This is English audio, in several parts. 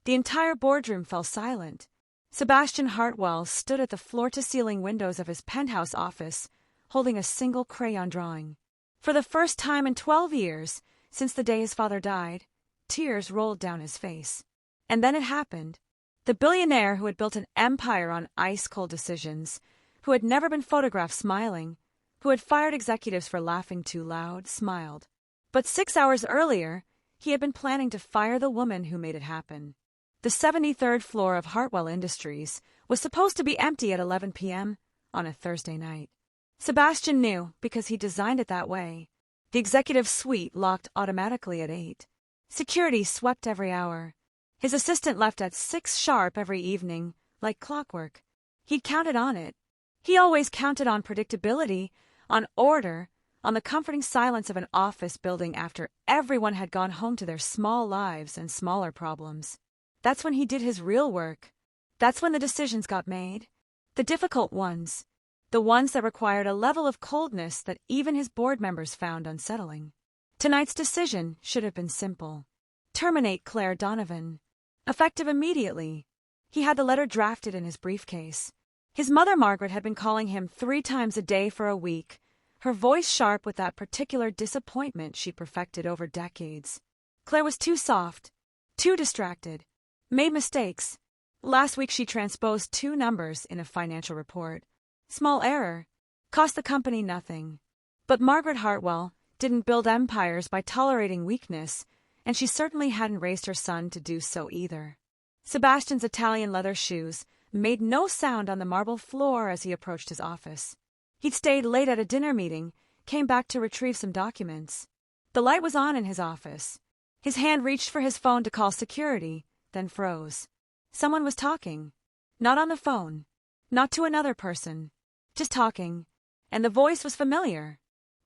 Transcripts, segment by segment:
The entire boardroom fell silent. Sebastian Hartwell stood at the floor-to-ceiling windows of his penthouse office, holding a single crayon drawing. For the first time in 12 years, since the day his father died, tears rolled down his face. And then it happened. The billionaire who had built an empire on ice-cold decisions, who had never been photographed smiling, who had fired executives for laughing too loud, smiled. But 6 hours earlier, he had been planning to fire the woman who made it happen. The 73rd floor of Hartwell Industries was supposed to be empty at 11 p.m. on a Thursday night. Sebastian knew because he designed it that way. The executive suite locked automatically at 8. Security swept every hour. His assistant left at 6 sharp every evening, like clockwork. He'd counted on it. He always counted on predictability, on order, on the comforting silence of an office building after everyone had gone home to their small lives and smaller problems. That's when he did his real work. That's when the decisions got made. The difficult ones. The ones that required a level of coldness that even his board members found unsettling. Tonight's decision should have been simple. Terminate Claire Donovan. Effective immediately. He had the letter drafted in his briefcase. His mother Margaret had been calling him 3 times a day for a week, her voice sharp with that particular disappointment she perfected over decades. Claire was too soft, too distracted, made mistakes. Last week she transposed 2 numbers in a financial report. Small error. Cost the company nothing. But Margaret Hartwell didn't build empires by tolerating weakness, and she certainly hadn't raised her son to do so either. Sebastian's Italian leather shoes made no sound on the marble floor as he approached his office. He'd stayed late at a dinner meeting, came back to retrieve some documents. The light was on in his office. His hand reached for his phone to call security, then froze. Someone was talking. Not on the phone. Not to another person. Just talking. And the voice was familiar.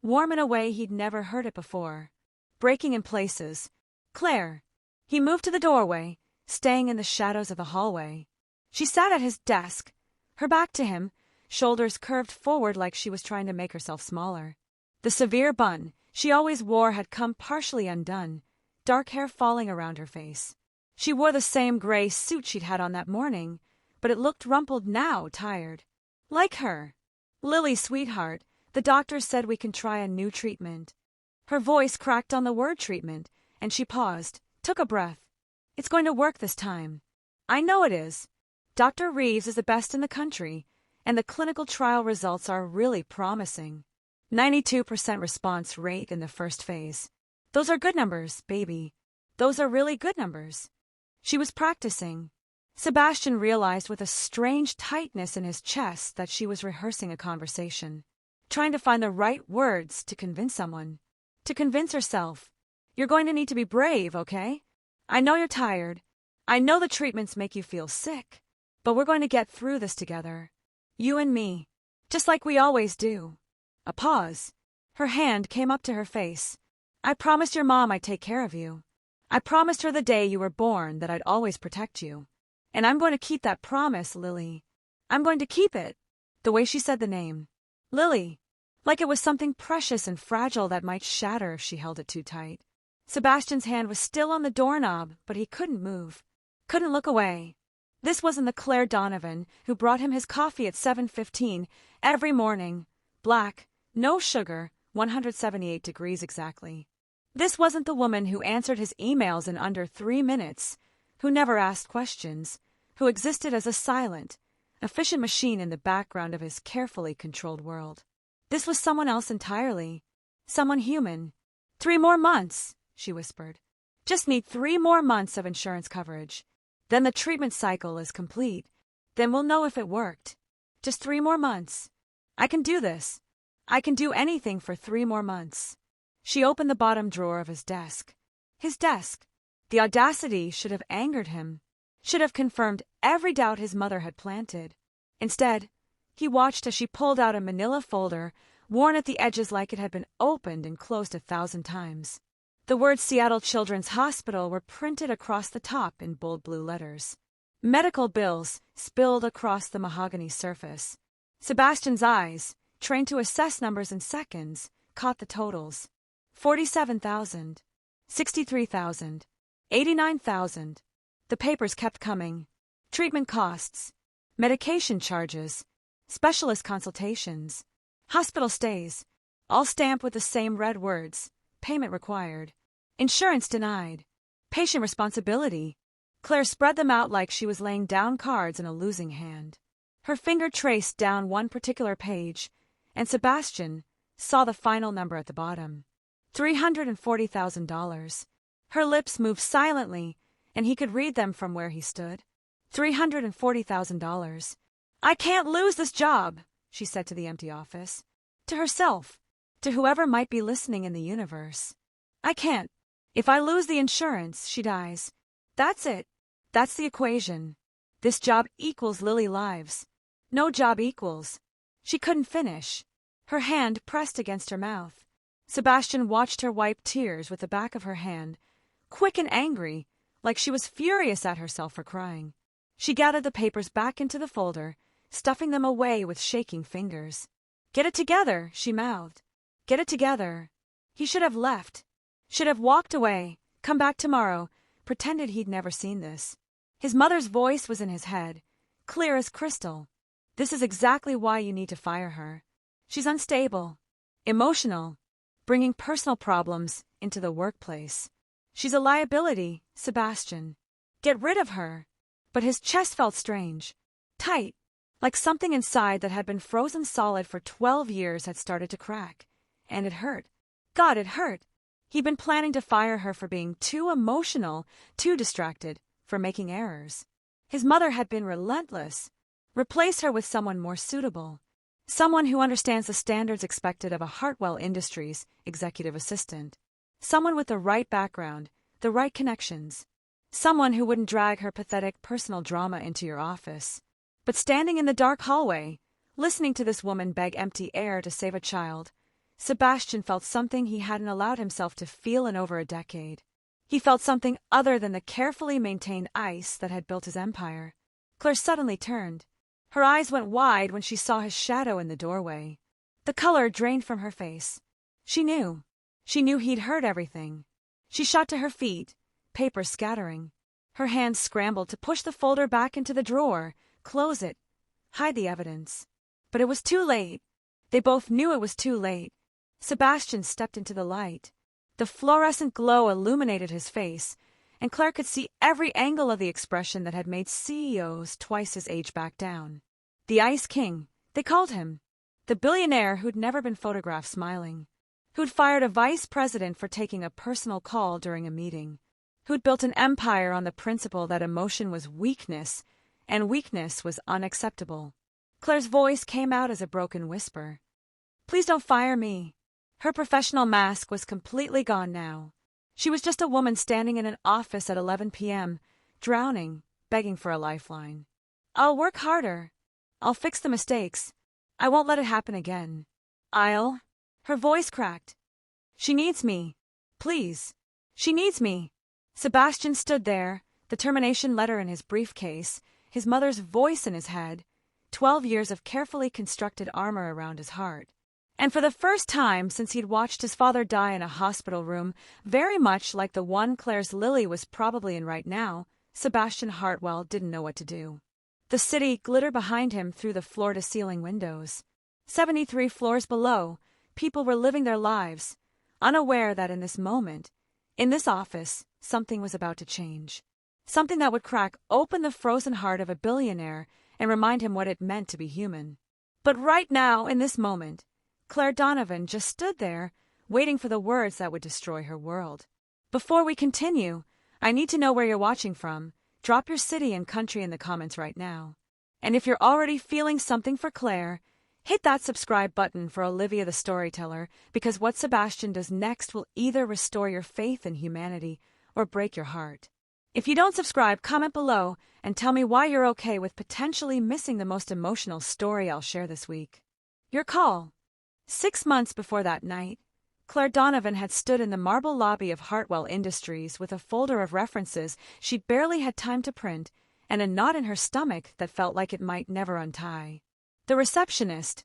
Warm in a way he'd never heard it before. Breaking in places. Claire. He moved to the doorway, staying in the shadows of the hallway. She sat at his desk, her back to him, shoulders curved forward like she was trying to make herself smaller. The severe bun she always wore had come partially undone, dark hair falling around her face. She wore the same gray suit she'd had on that morning, but it looked rumpled now, tired. Like her. Lily, sweetheart, the doctor said we can try a new treatment. Her voice cracked on the word treatment, and she paused, took a breath. It's going to work this time. I know it is. Dr. Reeves is the best in the country, and the clinical trial results are really promising. 92% response rate in the first phase. Those are good numbers, baby. Those are really good numbers. She was practicing. Sebastian realized with a strange tightness in his chest that she was rehearsing a conversation, trying to find the right words to convince someone, to convince herself. You're going to need to be brave, okay? I know you're tired. I know the treatments make you feel sick, but we're going to get through this together. You and me, just like we always do. A pause. Her hand came up to her face. I promised your mom I'd take care of you. I promised her the day you were born that I'd always protect you. And I'm going to keep that promise, Lily. I'm going to keep it. The way she said the name. Lily. Like it was something precious and fragile that might shatter if she held it too tight. Sebastian's hand was still on the doorknob, but he couldn't move. Couldn't look away. This wasn't the Claire Donovan who brought him his coffee at 7:15 every morning. Black, no sugar, 178 degrees exactly. This wasn't the woman who answered his emails in under 3 minutes, who never asked questions, who existed as a silent, efficient machine in the background of his carefully controlled world. This was someone else entirely. Someone human. 3 more months, she whispered. Just need 3 more months of insurance coverage. Then the treatment cycle is complete. Then we'll know if it worked. Just 3 more months. I can do this. I can do anything for 3 more months. She opened the bottom drawer of his desk. His desk. The audacity should have angered him, should have confirmed every doubt his mother had planted. Instead, he watched as she pulled out a manila folder, worn at the edges like it had been opened and closed 1,000 times. The words Seattle Children's Hospital were printed across the top in bold blue letters. Medical bills spilled across the mahogany surface. Sebastian's eyes, trained to assess numbers in seconds, caught the totals. 47,000. 63,000. 89,000. The papers kept coming. Treatment costs, medication charges, specialist consultations, hospital stays, all stamped with the same red words: payment required, insurance denied, patient responsibility. Claire spread them out like she was laying down cards in a losing hand. Her finger traced down one particular page, and Sebastian saw the final number at the bottom: $340,000. Her lips moved silently, and he could read them from where he stood. $340,000. "I can't lose this job," she said to the empty office. To herself, to whoever might be listening in the universe. "I can't. If I lose the insurance, she dies. That's it. That's the equation. This job equals Lily lives. No job equals." She couldn't finish. Her hand pressed against her mouth. Sebastian watched her wipe tears with the back of her hand, quick and angry, like she was furious at herself for crying. She gathered the papers back into the folder, stuffing them away with shaking fingers. "Get it together," she mouthed. "Get it together." He should have left. Should have walked away, come back tomorrow, pretended he'd never seen this. His mother's voice was in his head, clear as crystal. "This is exactly why you need to fire her. She's unstable, emotional, bringing personal problems into the workplace. She's a liability, Sebastian. Get rid of her." But his chest felt strange, tight, like something inside that had been frozen solid for 12 years had started to crack. And it hurt. God, it hurt. He'd been planning to fire her for being too emotional, too distracted, for making errors. His mother had been relentless. Replace her with someone more suitable. Someone who understands the standards expected of a Hartwell Industries executive assistant. Someone with the right background, the right connections. Someone who wouldn't drag her pathetic personal drama into your office. But standing in the dark hallway, listening to this woman beg empty air to save a child, Sebastian felt something he hadn't allowed himself to feel in over a decade. He felt something other than the carefully maintained ice that had built his empire. Claire suddenly turned. Her eyes went wide when she saw his shadow in the doorway. The color drained from her face. She knew. She knew he'd heard everything. She shot to her feet, paper scattering. Her hands scrambled to push the folder back into the drawer, close it, hide the evidence. But it was too late. They both knew it was too late. Sebastian stepped into the light. The fluorescent glow illuminated his face, and Claire could see every angle of the expression that had made CEOs twice his age back down. The Ice King, they called him. The billionaire who'd never been photographed smiling. Who'd fired a vice president for taking a personal call during a meeting. Who'd built an empire on the principle that emotion was weakness, and weakness was unacceptable. Claire's voice came out as a broken whisper. "Please don't fire me." Her professional mask was completely gone now. She was just a woman standing in an office at 11 p.m., drowning, begging for a lifeline. "I'll work harder. I'll fix the mistakes. I won't let it happen again. I'll—" Her voice cracked. "She needs me. Please. She needs me." Sebastian stood there, the termination letter in his briefcase, his mother's voice in his head, 12 years of carefully constructed armor around his heart. And for the first time since he'd watched his father die in a hospital room, very much like the one Claire's Lily was probably in right now, Sebastian Hartwell didn't know what to do. The city glittered behind him through the floor-to-ceiling windows. 73 floors below, people were living their lives, unaware that in this moment, in this office, something was about to change. Something that would crack open the frozen heart of a billionaire and remind him what it meant to be human. But right now, in this moment, Claire Donovan just stood there, waiting for the words that would destroy her world. Before we continue, I need to know where you're watching from. Drop your city and country in the comments right now. And if you're already feeling something for Claire, hit that subscribe button for Olivia the Storyteller, because what Sebastian does next will either restore your faith in humanity or break your heart. If you don't subscribe, comment below and tell me why you're okay with potentially missing the most emotional story I'll share this week. Your call. 6 months before that night, Claire Donovan had stood in the marble lobby of Hartwell Industries with a folder of references she'd barely had time to print and a knot in her stomach that felt like it might never untie. The receptionist,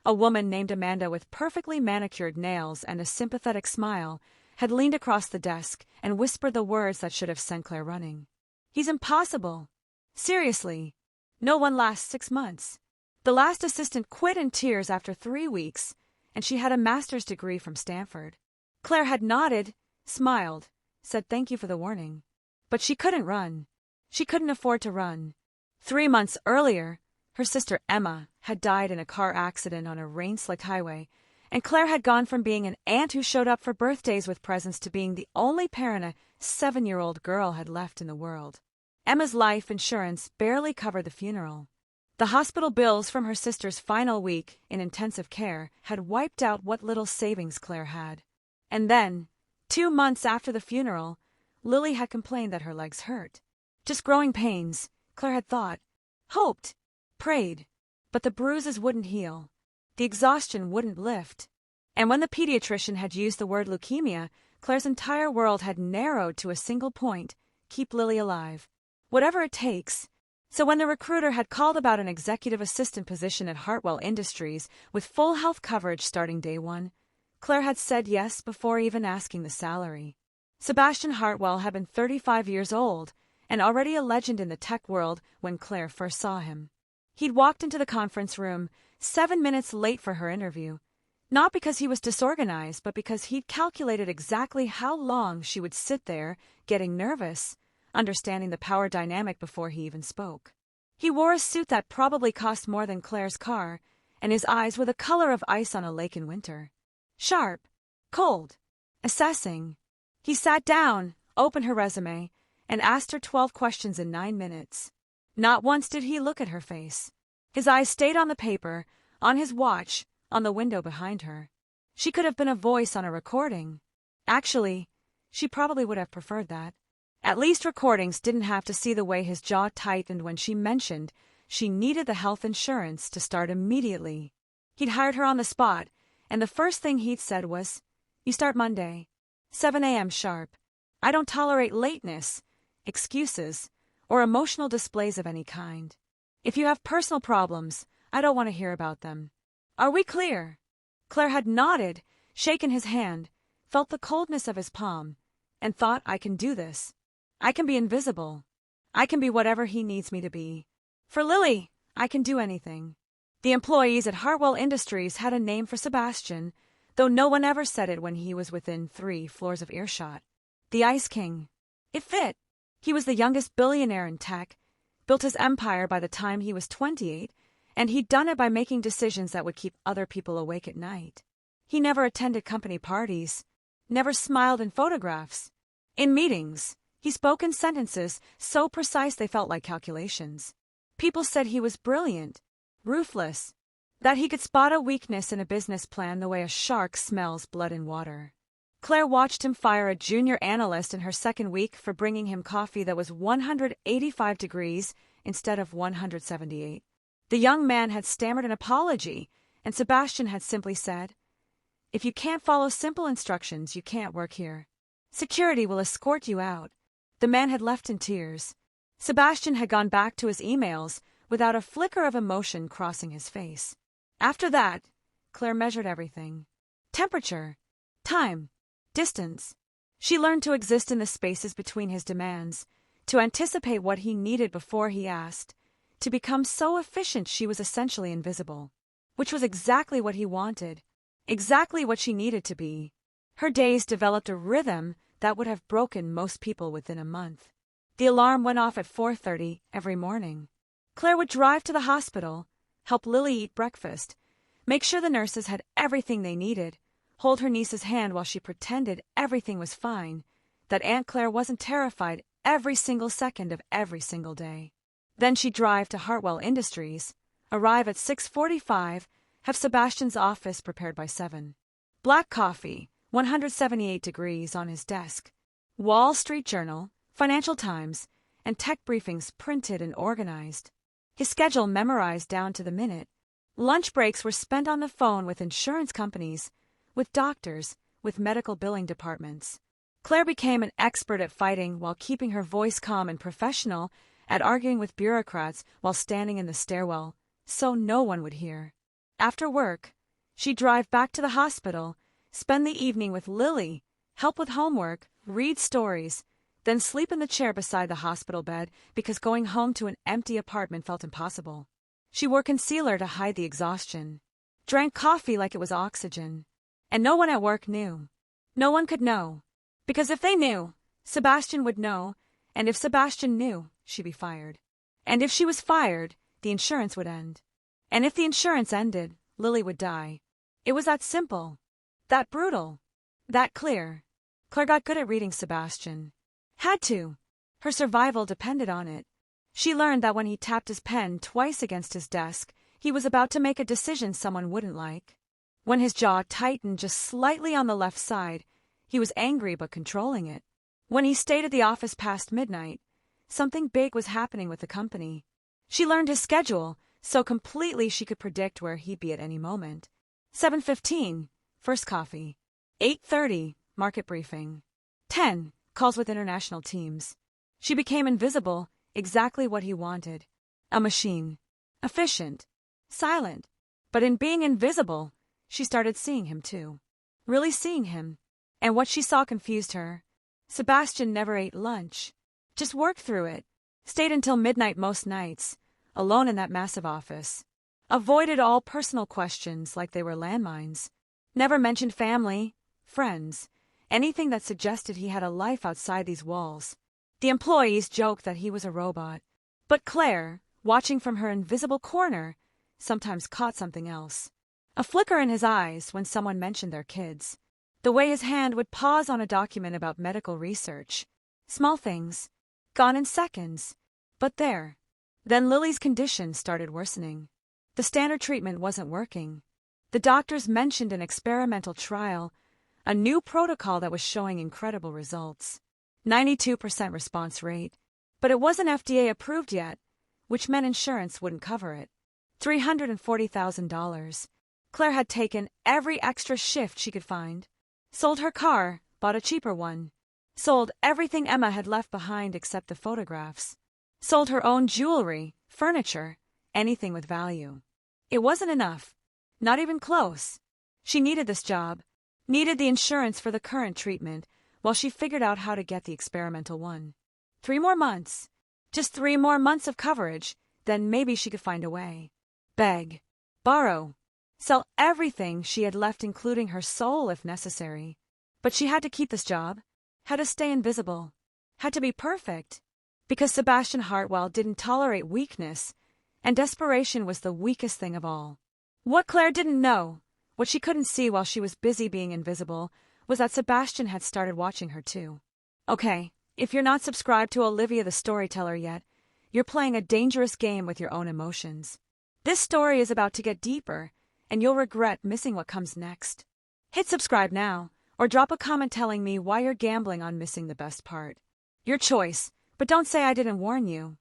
a woman named Amanda with perfectly manicured nails and a sympathetic smile, had leaned across the desk and whispered the words that should have sent Claire running. He's impossible. Seriously. No one lasts 6 months. The last assistant quit in tears after 3 weeks, and she had a master's degree from Stanford. Claire had nodded, smiled, said thank you for the warning. But she couldn't run. She couldn't afford to run. 3 months earlier, her sister Emma had died in a car accident on a rain-slicked highway, and Claire had gone from being an aunt who showed up for birthdays with presents to being the only parent a 7-year-old girl had left in the world. Emma's life insurance barely covered the funeral. The hospital bills from her sister's final week in intensive care had wiped out what little savings Claire had. And then, 2 months after the funeral, Lily had complained that her legs hurt. Just growing pains, Claire had thought, hoped, prayed, but the bruises wouldn't heal. The exhaustion wouldn't lift. And when the pediatrician had used the word leukemia, Claire's entire world had narrowed to a single point: keep Lily alive. Whatever it takes. So when the recruiter had called about an executive assistant position at Hartwell Industries with full health coverage starting day 1, Claire had said yes before even asking the salary. Sebastian Hartwell had been 35 years old and already a legend in the tech world when Claire first saw him. He'd walked into the conference room 7 minutes late for her interview, not because he was disorganized, but because he'd calculated exactly how long she would sit there, getting nervous, understanding the power dynamic before he even spoke. He wore a suit that probably cost more than Claire's car, and his eyes were the color of ice on a lake in winter. Sharp, cold, assessing. He sat down, opened her resume, and asked her 12 questions in 9 minutes. Not once did he look at her face. His eyes stayed on the paper, on his watch, on the window behind her. She could have been a voice on a recording. Actually, she probably would have preferred that. At least recordings didn't have to see the way his jaw tightened when she mentioned she needed the health insurance to start immediately. He'd hired her on the spot, and the first thing he'd said was, "You start Monday, 7 a.m. sharp. I don't tolerate lateness, excuses, or emotional displays of any kind. If you have personal problems, I don't want to hear about them. Are we clear?" Claire had nodded, shaken his hand, felt the coldness of his palm, and thought, I can do this. I can be invisible. I can be whatever he needs me to be. For Lily, I can do anything. The employees at Hartwell Industries had a name for Sebastian, though no one ever said it when he was within 3 floors of earshot. The Ice King. It fit. He was the youngest billionaire in tech, built his empire by the time he was 28, and he'd done it by making decisions that would keep other people awake at night. He never attended company parties, never smiled in photographs. In meetings, he spoke in sentences so precise they felt like calculations. People said he was brilliant, ruthless, that he could spot a weakness in a business plan the way a shark smells blood in water. Claire watched him fire a junior analyst in her second week for bringing him coffee that was 185 degrees instead of 178. The young man had stammered an apology, and Sebastian had simply said, "If you can't follow simple instructions, you can't work here. Security will escort you out." The man had left in tears. Sebastian had gone back to his emails without a flicker of emotion crossing his face. After that, Claire measured everything. Temperature, time, distance. She learned to exist in the spaces between his demands, to anticipate what he needed before he asked, to become so efficient she was essentially invisible, which was exactly what he wanted, exactly what she needed to be. Her days developed a rhythm that would have broken most people within a month. The alarm went off at 4:30 every morning. Claire would drive to the hospital, help Lily eat breakfast, make sure the nurses had everything they needed, hold her niece's hand while she pretended everything was fine, that Aunt Claire wasn't terrified every single second of every single day. Then she'd drive to Hartwell Industries, arrive at 6:45, have Sebastian's office prepared by 7. Black coffee, 178 degrees on his desk. Wall Street Journal, Financial Times, and tech briefings printed and organized. His schedule memorized down to the minute. Lunch breaks were spent on the phone with insurance companies, with doctors, with medical billing departments. Claire became an expert at fighting while keeping her voice calm and professional, at arguing with bureaucrats while standing in the stairwell, so no one would hear. After work, she'd drive back to the hospital, spend the evening with Lily, help with homework, read stories, then sleep in the chair beside the hospital bed because going home to an empty apartment felt impossible. She wore concealer to hide the exhaustion, drank coffee like it was oxygen, and no one at work knew. No one could know, because if they knew, Sebastian would know, and if Sebastian knew, she'd be fired. And if she was fired, the insurance would end. And if the insurance ended, Lily would die. It was that simple, that brutal, that clear. Claire got good at reading Sebastian. Had to. Her survival depended on it. She learned that when he tapped his pen twice against his desk, he was about to make a decision someone wouldn't like. When his jaw tightened just slightly on the left side, he was angry but controlling it. When he stayed at the office past midnight, something big was happening with the company. She learned his schedule so completely she could predict where he'd be at any moment. 7:15, first coffee. 8:30, market briefing. 10, calls with international teams. She became invisible, exactly what he wanted. A machine. Efficient. Silent. But in being invisible, she started seeing him too. Really seeing him. And what she saw confused her. Sebastian never ate lunch. Just worked through it. Stayed until midnight most nights, alone in that massive office. Avoided all personal questions like they were landmines. Never mentioned family, friends, anything that suggested he had a life outside these walls. The employees joked that he was a robot. But Claire, watching from her invisible corner, sometimes caught something else. A flicker in his eyes when someone mentioned their kids. The way his hand would pause on a document about medical research. Small things. Gone in seconds. But there. Then Lily's condition started worsening. The standard treatment wasn't working. The doctors mentioned an experimental trial, a new protocol that was showing incredible results. 92% response rate. But it wasn't FDA approved yet, which meant insurance wouldn't cover it. $340,000. Claire had taken every extra shift she could find. Sold her car, bought a cheaper one. Sold everything Emma had left behind except the photographs. Sold her own jewelry, furniture, anything with value. It wasn't enough. Not even close. She needed this job, needed the insurance for the current treatment, while she figured out how to get the experimental one. 3 more months. Just 3 more months of coverage, then maybe she could find a way. Beg. Borrow. Sell everything she had left, including her soul if necessary. But she had to keep this job. Had to stay invisible. Had to be perfect. Because Sebastian Hartwell didn't tolerate weakness, and desperation was the weakest thing of all. What Claire didn't know, what she couldn't see while she was busy being invisible, was that Sebastian had started watching her too. Okay, if you're not subscribed to Olivia the Storyteller yet, you're playing a dangerous game with your own emotions. This story is about to get deeper, and you'll regret missing what comes next. Hit subscribe now, or drop a comment telling me why you're gambling on missing the best part. Your choice, but don't say I didn't warn you.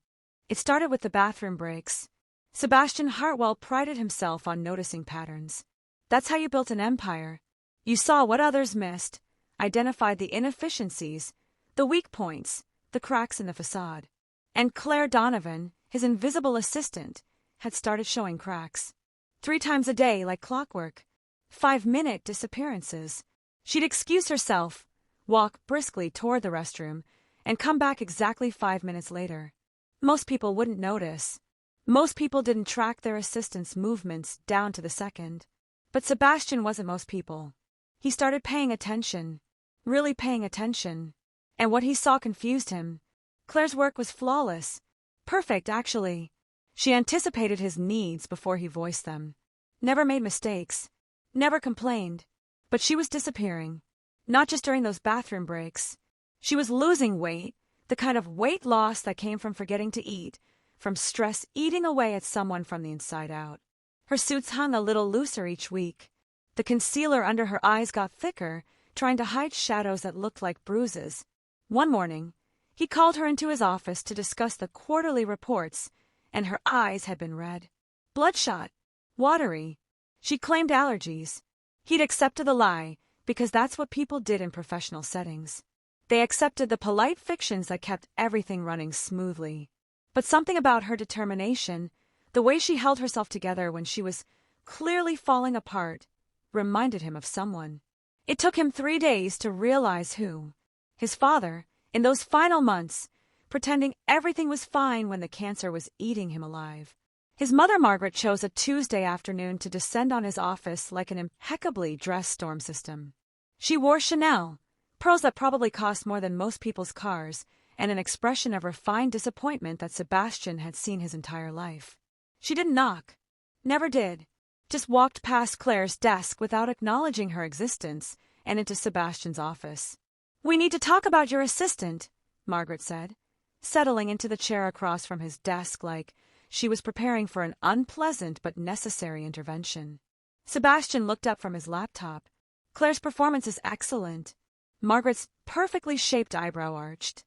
It started with the bathroom breaks. Sebastian Hartwell prided himself on noticing patterns. That's how you built an empire. You saw what others missed, identified the inefficiencies, the weak points, the cracks in the facade. And Claire Donovan, his invisible assistant, had started showing cracks. 3 times a day like clockwork. 5-minute disappearances. She'd excuse herself, walk briskly toward the restroom, and come back exactly 5 minutes later. Most people wouldn't notice. Most people didn't track their assistant's movements down to the second. But Sebastian wasn't most people. He started paying attention. Really paying attention. And what he saw confused him. Claire's work was flawless. Perfect, actually. She anticipated his needs before he voiced them. Never made mistakes. Never complained. But she was disappearing. Not just during those bathroom breaks. She was losing weight, the kind of weight loss that came from forgetting to eat, from stress eating away at someone from the inside out. Her suits hung a little looser each week. The concealer under her eyes got thicker, trying to hide shadows that looked like bruises. One morning, he called her into his office to discuss the quarterly reports, and her eyes had been red. Bloodshot. Watery. She claimed allergies. He'd accepted the lie, because that's what people did in professional settings. They accepted the polite fictions that kept everything running smoothly. But something about her determination, the way she held herself together when she was clearly falling apart, reminded him of someone. It took him 3 days to realize who. His father, In those final months, pretending everything was fine when the cancer was eating him alive. His mother Margaret chose a Tuesday afternoon to descend on his office like an impeccably dressed storm system. She wore Chanel, pearls that probably cost more than most people's cars, and an expression of refined disappointment that Sebastian had seen his entire life. She didn't knock. Never did. Just walked past Claire's desk without acknowledging her existence and into Sebastian's office. "We need to talk about your assistant," Margaret said, settling into the chair across from his desk like she was preparing for an unpleasant but necessary intervention. Sebastian looked up from his laptop. "Claire's performance is excellent." Margaret's perfectly shaped eyebrow arched.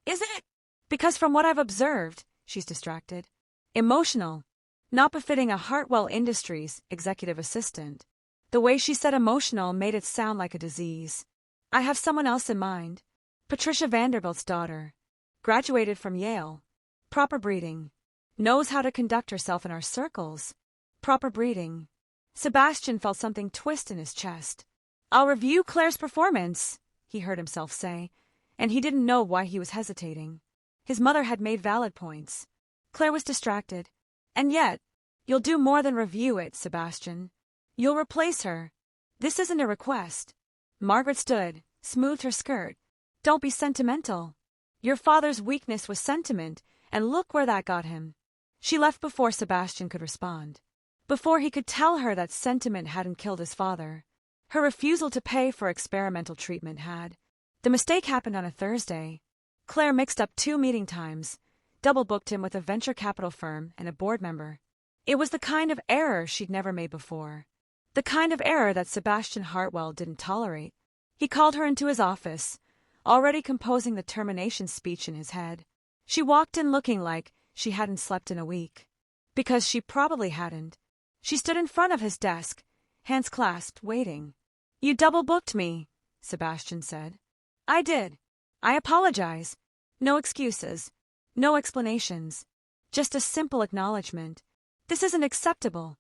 "Is it?" "Because from what I've observed," she's distracted. "Emotional. Not befitting a Hartwell Industries executive assistant." The way she said emotional made it sound like a disease. "I have someone else in mind. Patricia Vanderbilt's daughter. Graduated from Yale. Proper breeding. Knows how to conduct herself in our circles. Proper breeding." Sebastian felt something twist in his chest. "I'll review Claire's performance," he heard himself say, and he didn't know why he was hesitating. His mother had made valid points. Claire was distracted. "And yet, you'll do more than review it, Sebastian. You'll replace her. This isn't a request." Margaret stood, smoothed her skirt. "Don't be sentimental. Your father's weakness was sentiment, and look where that got him." She left before Sebastian could respond. Before he could tell her that sentiment hadn't killed his father. Her refusal to pay for experimental treatment had. The mistake happened on a Thursday. Claire mixed up 2 meeting times, double-booked him with a venture capital firm and a board member. It was the kind of error she'd never made before. The kind of error that Sebastian Hartwell didn't tolerate. He called her into his office, already composing the termination speech in his head. She walked in looking like she hadn't slept in a week. Because she probably hadn't. She stood in front of his desk, hands clasped, waiting. "You double-booked me," Sebastian said. "I did. I apologize. No excuses. No explanations. Just a simple acknowledgement. This isn't acceptable."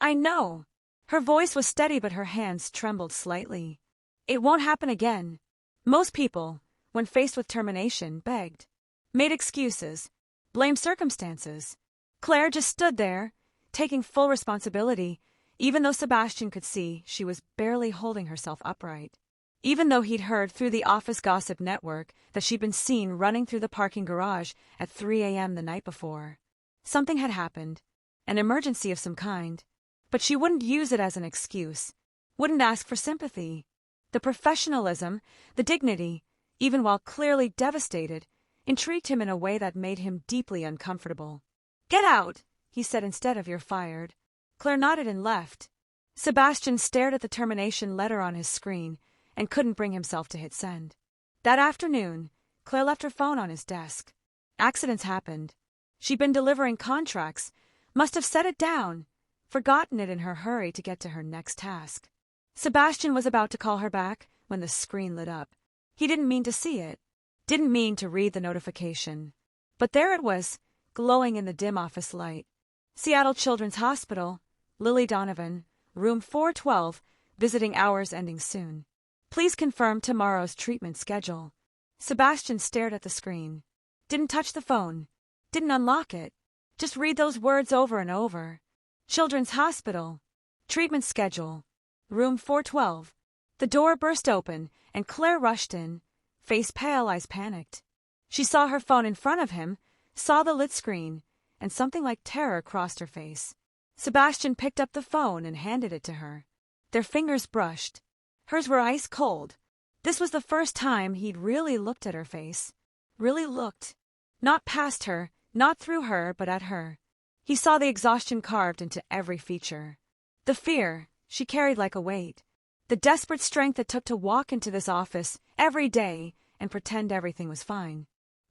"I know." Her voice was steady but her hands trembled slightly. "It won't happen again." Most people, when faced with termination, begged. Made excuses. Blamed circumstances. Claire just stood there, taking full responsibility, even though Sebastian could see she was barely holding herself upright. Even though he'd heard through the office gossip network that she'd been seen running through the parking garage at 3 a.m. the night before. Something had happened. An emergency of some kind. But she wouldn't use it as an excuse. Wouldn't ask for sympathy. The professionalism, the dignity, even while clearly devastated, intrigued him in a way that made him deeply uncomfortable. "Get out," he said instead of "You're fired." Claire nodded and left. Sebastian stared at the termination letter on his screen and couldn't bring himself to hit send. That afternoon, Claire left her phone on his desk. Accidents happened. She'd been delivering contracts, must have set it down, forgotten it in her hurry to get to her next task. Sebastian was about to call her back when the screen lit up. He didn't mean to see it, didn't mean to read the notification. But there it was, glowing in the dim office light. Seattle Children's Hospital, Lily Donovan, room 412, visiting hours ending soon. Please confirm tomorrow's treatment schedule. Sebastian stared at the screen. Didn't touch the phone. Didn't unlock it. Just read those words over and over. Children's Hospital. Treatment schedule. Room 412. The door burst open, and Claire rushed in, face pale, eyes panicked. She saw her phone in front of him, saw the lit screen, and something like terror crossed her face. Sebastian picked up the phone and handed it to her. Their fingers brushed. Hers were ice cold. This was the first time he'd really looked at her face. Really looked. Not past her, not through her, but at her. He saw the exhaustion carved into every feature. The fear she carried like a weight. The desperate strength it took to walk into this office every day and pretend everything was fine.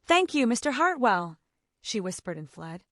"Thank you, Mr. Hartwell," she whispered and fled.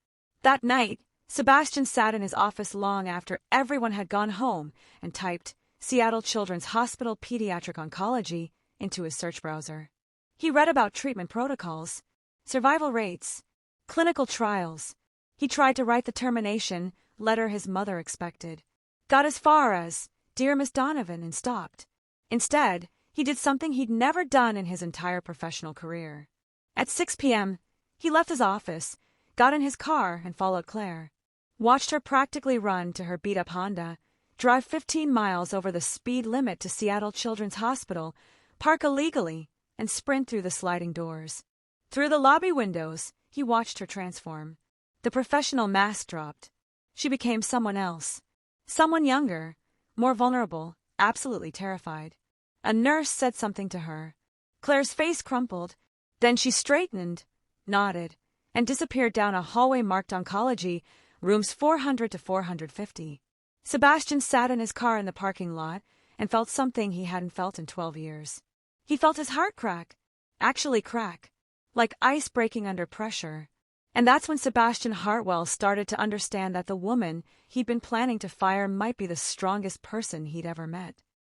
That night, Sebastian sat in his office long after everyone had gone home and typed Seattle Children's Hospital Pediatric Oncology into his search browser. He read about treatment protocols, survival rates, clinical trials. He tried to write the termination letter his mother expected. Got as far as, "Dear Miss Donovan," and stopped. Instead, He did something he'd never done in his entire professional career. At 6 p.m., he left his office, got in his car, and followed Claire. Watched her practically run to her beat-up Honda, drive 15 miles over the speed limit to Seattle Children's Hospital, park illegally, and sprint through the sliding doors. Through the lobby windows, he watched her transform. The professional mask dropped. She became someone else. Someone younger, more vulnerable, absolutely terrified. A nurse said something to her. Claire's face crumpled. Then she straightened, nodded, and disappeared down a hallway marked Oncology, rooms 400 to 450. Sebastian sat in his car in the parking lot and felt something he hadn't felt in 12 years. He felt his heart crack, actually crack, like ice breaking under pressure. And that's when Sebastian Hartwell started to understand that the woman he'd been planning to fire might be the strongest person he'd ever met.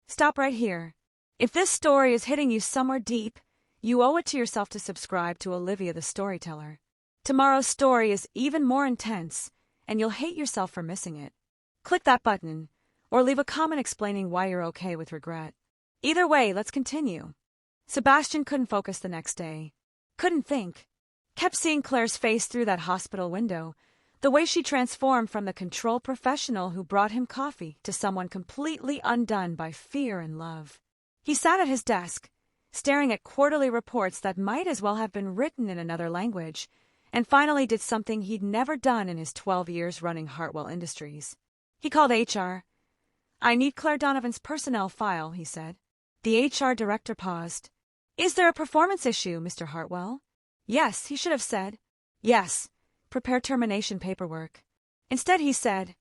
Stop right here. If this story is hitting you somewhere deep, you owe it to yourself to subscribe to Olivia the Storyteller. Tomorrow's story is even more intense, and you'll hate yourself for missing it. Click that button, or leave a comment explaining why you're okay with regret. Either way, let's continue. Sebastian couldn't focus the next day. Couldn't think. Kept seeing Claire's face through that hospital window, the way she transformed from the control professional who brought him coffee to someone completely undone by fear and love. He sat at his desk, staring at quarterly reports that might as well have been written in another language, and finally did something he'd never done in his 12 years running Hartwell Industries. He called HR. "I need Claire Donovan's personnel file," he said. The HR director paused. "Is there a performance issue, Mr. Hartwell?" Yes, he should have said. Yes, prepare termination paperwork. Instead he said,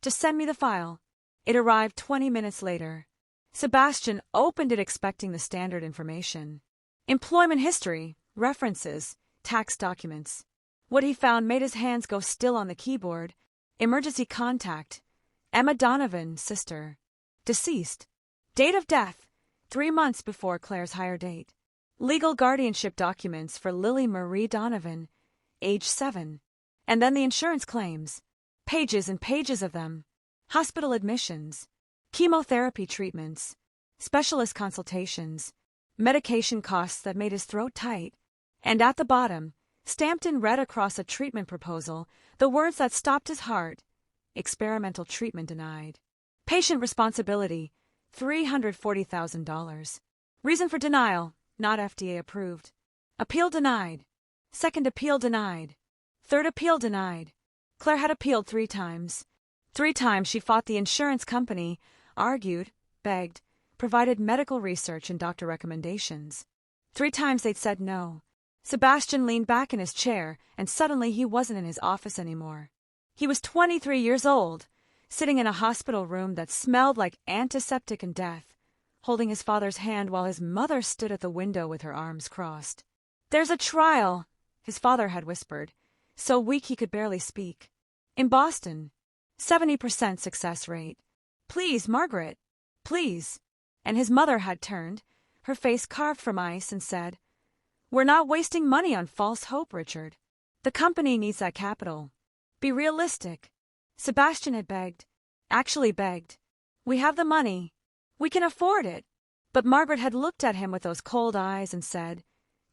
"Just send me the file." It arrived 20 minutes later. Sebastian opened it expecting the standard information. Employment history, references, tax documents. What he found made his hands go still on the keyboard. Emergency contact. Emma Donovan, sister. Deceased. Date of death, 3 months before Claire's hire date. Legal guardianship documents for Lily Marie Donovan, age 7. And then the insurance claims. Pages and pages of them. Hospital admissions. Chemotherapy treatments. Specialist consultations. Medication costs that made his throat tight. And at the bottom, stamped in red across a treatment proposal, the words that stopped his heart. Experimental treatment denied. Patient responsibility, $340,000. Reason for denial, not FDA approved. Appeal denied. Second appeal denied. Third appeal denied. Claire had appealed 3 times. 3 times she fought the insurance company, argued, begged, provided medical research and doctor recommendations. 3 times they'd said no. Sebastian leaned back in his chair, and suddenly he wasn't in his office anymore. He was 23 years old, sitting in a hospital room that smelled like antiseptic and death, holding his father's hand while his mother stood at the window with her arms crossed. "There's a trial," his father had whispered, so weak he could barely speak. "In Boston. 70% success rate. Please, Margaret. Please." And his mother had turned, her face carved from ice, and said, "We're not wasting money on false hope, Richard. The company needs that capital. Be realistic." Sebastian had begged. Actually begged. "We have the money. We can afford it." But Margaret had looked at him with those cold eyes and said,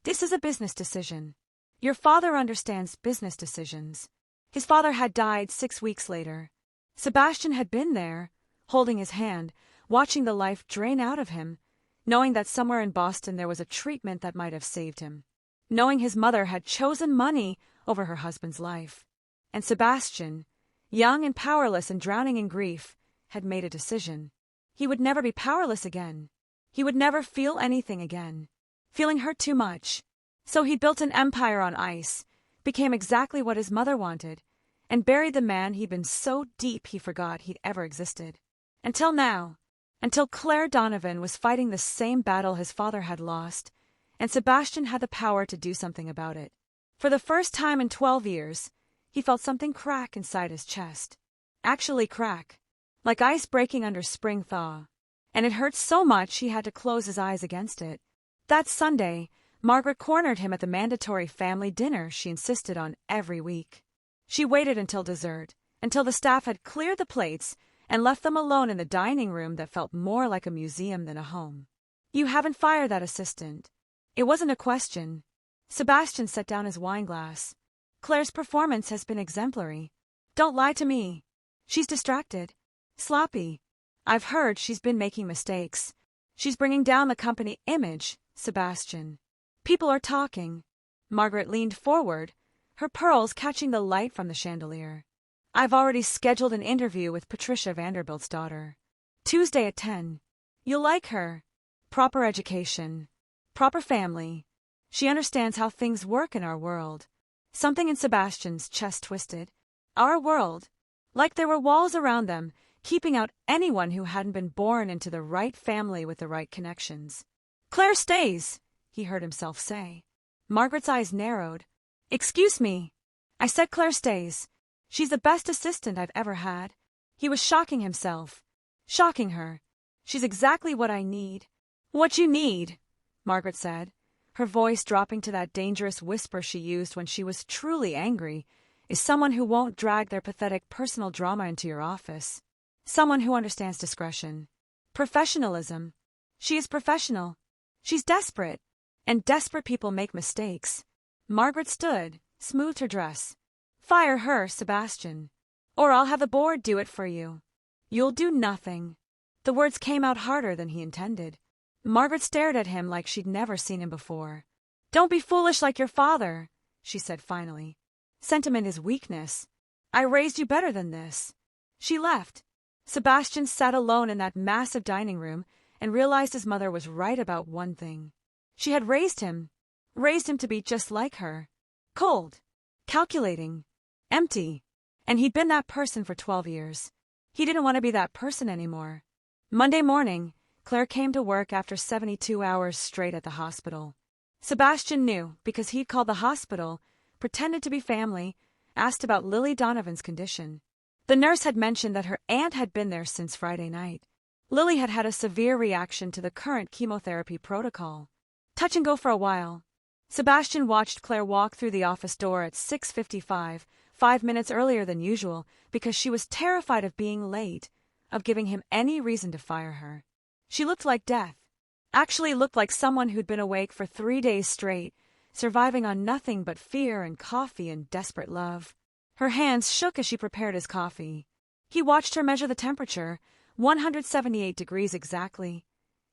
"This is a business decision. Your father understands business decisions." His father had died 6 weeks later. Sebastian had been there, holding his hand, watching the life drain out of him, knowing that somewhere in Boston there was a treatment that might have saved him, knowing his mother had chosen money over her husband's life. And Sebastian, young and powerless and drowning in grief, had made a decision. He would never be powerless again. He would never feel anything again. Feeling hurt too much. So he built an empire on ice, became exactly what his mother wanted, and buried the man he'd been so deep he forgot he'd ever existed. Until now. Until Claire Donovan was fighting the same battle his father had lost, and Sebastian had the power to do something about it. For the first time in 12 years, he felt something crack inside his chest. Actually crack. Like ice breaking under spring thaw. And it hurt so much he had to close his eyes against it. That Sunday, Margaret cornered him at the mandatory family dinner she insisted on every week. She waited until dessert, until the staff had cleared the plates and left them alone in the dining room that felt more like a museum than a home. You haven't fired that assistant. It wasn't a question. Sebastian set down his wine glass. Claire's performance has been exemplary. Don't lie to me. She's distracted. Sloppy. I've heard she's been making mistakes. She's bringing down the company image, Sebastian. People are talking. Margaret leaned forward, her pearls catching the light from the chandelier. I've already scheduled an interview with Patricia Vanderbilt's daughter. Tuesday at 10. You'll like her. Proper education. Proper family. She understands how things work in our world. Something in Sebastian's chest twisted. Our world. Like there were walls around them, keeping out anyone who hadn't been born into the right family with the right connections. Claire stays, he heard himself say. Margaret's eyes narrowed. Excuse me. I said Claire stays. She's the best assistant I've ever had. He was shocking himself. Shocking her. She's exactly what I need. What you need, Margaret said, her voice dropping to that dangerous whisper she used when she was truly angry, is someone who won't drag their pathetic personal drama into your office. Someone who understands discretion. Professionalism. She is professional. She's desperate. And desperate people make mistakes. Margaret stood, smoothed her dress. Fire her, Sebastian. Or I'll have the board do it for you. You'll do nothing. The words came out harder than he intended. Margaret stared at him like she'd never seen him before. Don't be foolish like your father, she said finally. Sentiment is weakness. I raised you better than this. She left. Sebastian sat alone in that massive dining room and realized his mother was right about one thing. She had raised him to be just like her. Cold, calculating, empty. And he'd been that person for 12 years. He didn't want to be that person anymore. Monday morning, Claire came to work after 72 hours straight at the hospital. Sebastian knew because he'd called the hospital, pretended to be family, asked about Lily Donovan's condition. The nurse had mentioned that her aunt had been there since Friday night. Lily had had a severe reaction to the current chemotherapy protocol. Touch and go for a while. Sebastian watched Claire walk through the office door at 6:55, 5 minutes earlier than usual, because she was terrified of being late, of giving him any reason to fire her. She looked like death. Actually looked like someone who'd been awake for 3 days straight, surviving on nothing but fear and coffee and desperate love. Her hands shook as she prepared his coffee. He watched her measure the temperature, 178 degrees exactly.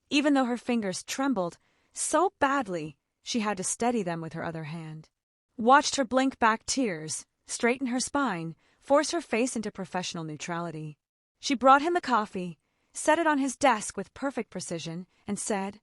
Even though her fingers trembled so badly, she had to steady them with her other hand. Watched her blink back tears, straighten her spine, force her face into professional neutrality. She brought him the coffee, set it on his desk with perfect precision, and said,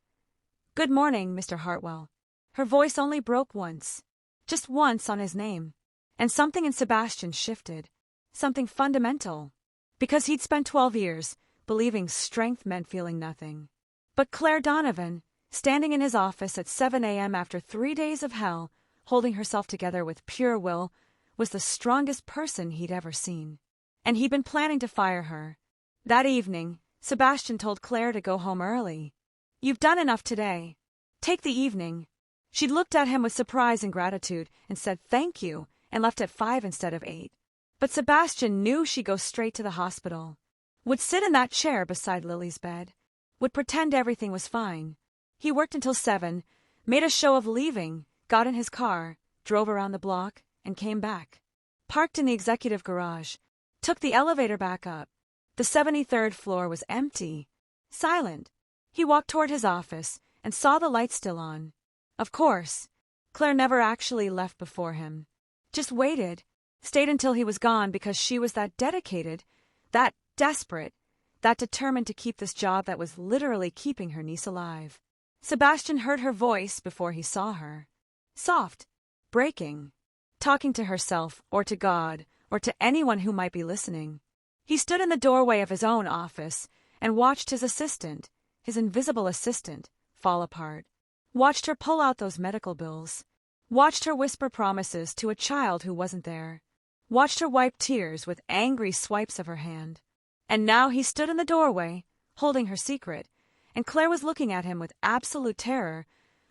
"Good morning, Mr. Hartwell." Her voice only broke once, just once on his name, and something in Sebastian shifted, something fundamental, because he'd spent 12 years believing strength meant feeling nothing. But Claire Donovan, standing in his office at 7 a.m. after 3 days of hell, holding herself together with pure will, was the strongest person he'd ever seen. And he'd been planning to fire her. That evening, Sebastian told Claire to go home early. "You've done enough today. Take the evening." She'd looked at him with surprise and gratitude and said thank you and left at 5 instead of 8. But Sebastian knew she'd go straight to the hospital. Would sit in that chair beside Lily's bed. Would pretend everything was fine. He worked until 7, made a show of leaving, got in his car, drove around the block, and came back. Parked in the executive garage. Took the elevator back up. The 73rd floor was empty. Silent. He walked toward his office and saw the lights still on. Of course, Claire never actually left before him. Just waited. Stayed until he was gone because she was that dedicated, that desperate, that determined to keep this job that was literally keeping her niece alive. Sebastian heard her voice before he saw her. Soft, breaking, talking to herself or to God or to anyone who might be listening. He stood in the doorway of his own office and watched his assistant, his invisible assistant, fall apart. Watched her pull out those medical bills. Watched her whisper promises to a child who wasn't there. Watched her wipe tears with angry swipes of her hand. And now he stood in the doorway, holding her secret, and Claire was looking at him with absolute terror,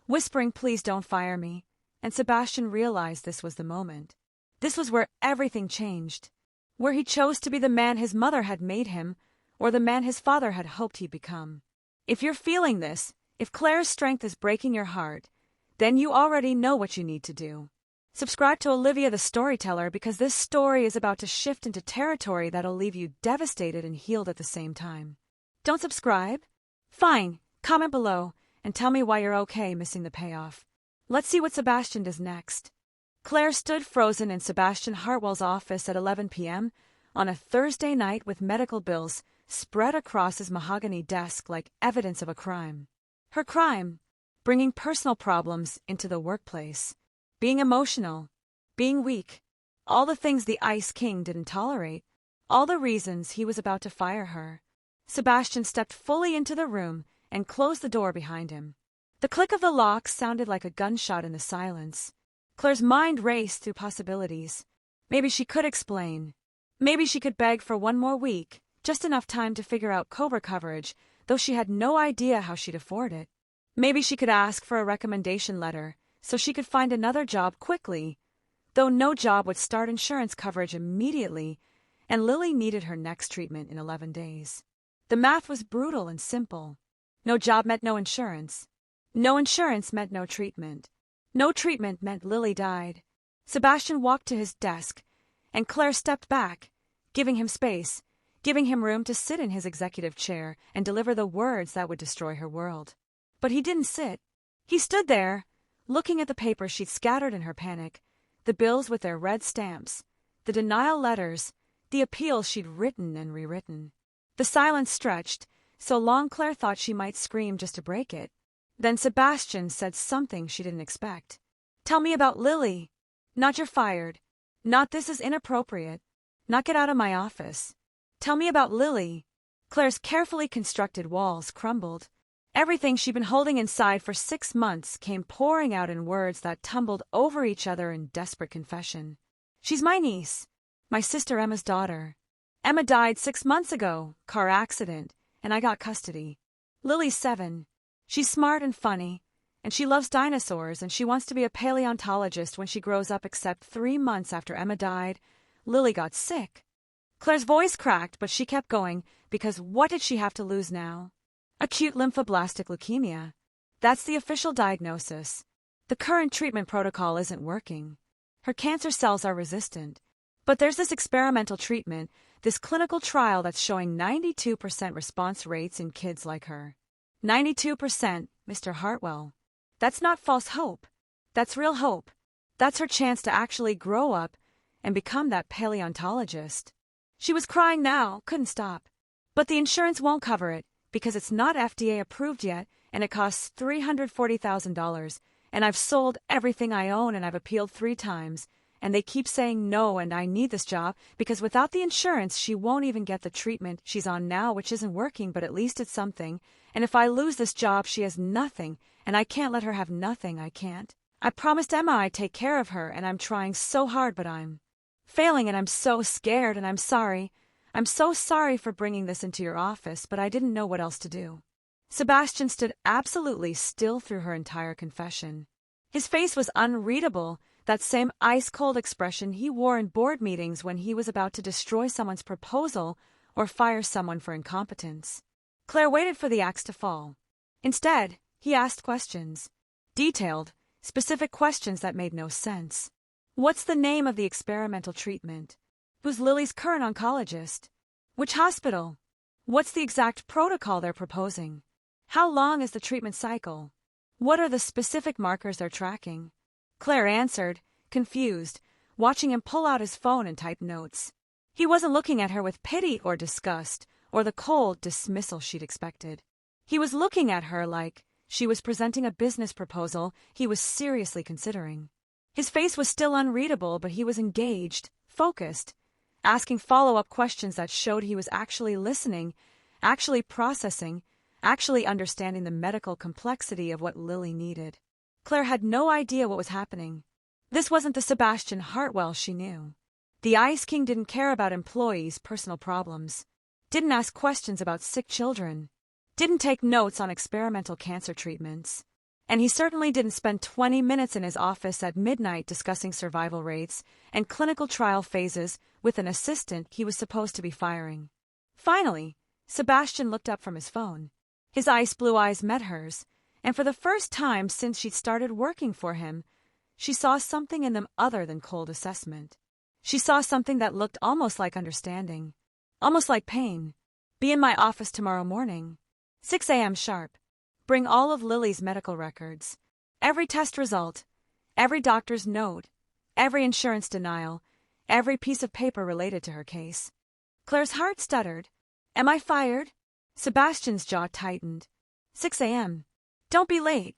whispering, "Please don't fire me." And Sebastian realized this was the moment. This was where everything changed. Where he chose to be the man his mother had made him, or the man his father had hoped he'd become. If you're feeling this, If Claire's strength is breaking your heart, then you already know what you need to do. Subscribe to Olivia the Storyteller because this story is about to shift into territory that'll leave you devastated and healed at the same time. Don't subscribe? Fine, comment below and tell me why you're okay missing the payoff. Let's see what Sebastian does next. Claire stood frozen in Sebastian Hartwell's office at 11 p.m. on a Thursday night with medical bills spread across his mahogany desk like evidence of a crime. Her crime? Bringing personal problems into the workplace. Being emotional. Being weak. All the things the Ice King didn't tolerate. All the reasons he was about to fire her. Sebastian stepped fully into the room and closed the door behind him. The click of the lock sounded like a gunshot in the silence. Claire's mind raced through possibilities. Maybe she could explain. Maybe she could beg for one more week, just enough time to figure out COBRA coverage, though she had no idea how she'd afford it. Maybe she could ask for a recommendation letter, so she could find another job quickly, though no job would start insurance coverage immediately, and Lily needed her next treatment in 11 days. The math was brutal and simple. No job meant no insurance. No insurance meant no treatment. No treatment meant Lily died. Sebastian walked to his desk, and Claire stepped back, giving him space, giving him room to sit in his executive chair and deliver the words that would destroy her world. But he didn't sit. He stood there, looking at the paper she'd scattered in her panic, the bills with their red stamps, the denial letters, the appeals she'd written and rewritten. The silence stretched, so long Claire thought she might scream just to break it. Then Sebastian said something she didn't expect. "Tell me about Lily. Not you're fired. Not this is inappropriate. Not get out of my office. Tell me about Lily." Claire's carefully constructed walls crumbled. Everything she'd been holding inside for 6 months came pouring out in words that tumbled over each other in desperate confession. "She's my niece. My sister Emma's daughter. Emma died 6 months ago, car accident, and I got custody. Lily's 7. She's smart and funny, and she loves dinosaurs, and she wants to be a paleontologist when she grows up, except 3 months after Emma died, Lily got sick." Claire's voice cracked, but she kept going, because what did she have to lose now? Acute lymphoblastic leukemia. That's the official diagnosis. The current treatment protocol isn't working. Her cancer cells are resistant. But there's this experimental treatment, this clinical trial that's showing 92% response rates in kids like her. 92%, Mr. Hartwell. That's not false hope. That's real hope. That's her chance to actually grow up and become that paleontologist. She was crying now, couldn't stop. But the insurance won't cover it, because it's not FDA approved yet, and it costs $340,000, and I've sold everything I own and I've appealed 3 times, and they keep saying no, and I need this job, because without the insurance she won't even get the treatment she's on now, which isn't working, but at least it's something, and if I lose this job she has nothing, and I can't let her have nothing, I can't. I promised Emma I'd take care of her, and I'm trying so hard, but I'm failing, and I'm so scared, and I'm sorry. I'm so sorry for bringing this into your office, but I didn't know what else to do." Sebastian stood absolutely still through her entire confession. His face was unreadable, that same ice-cold expression he wore in board meetings when he was about to destroy someone's proposal or fire someone for incompetence. Claire waited for the axe to fall. Instead, he asked questions. Detailed, specific questions that made no sense. What's the name of the experimental treatment? Who's Lily's current oncologist? Which hospital? What's the exact protocol they're proposing? How long is the treatment cycle? What are the specific markers they're tracking? Claire answered, confused, watching him pull out his phone and type notes. He wasn't looking at her with pity or disgust, or the cold dismissal she'd expected. He was looking at her like she was presenting a business proposal he was seriously considering. His face was still unreadable, but he was engaged, focused, asking follow-up questions that showed he was actually listening, actually processing, actually understanding the medical complexity of what Lily needed. Claire had no idea what was happening. This wasn't the Sebastian Hartwell she knew. The Ice King didn't care about employees' personal problems, didn't ask questions about sick children, didn't take notes on experimental cancer treatments, and he certainly didn't spend 20 minutes in his office at midnight discussing survival rates and clinical trial phases with an assistant he was supposed to be firing. Finally, Sebastian looked up from his phone. His ice blue eyes met hers, And for the first time since she'd started working for him, she saw something in them other than cold assessment. She saw something that looked almost like understanding, almost like pain. Be in my office tomorrow morning, 6 a.m. sharp. Bring all of Lily's medical records, every test result, every doctor's note, every insurance denial, every piece of paper related to her case. Claire's heart stuttered. Am I fired? Sebastian's jaw tightened. 6 a.m. Don't be late.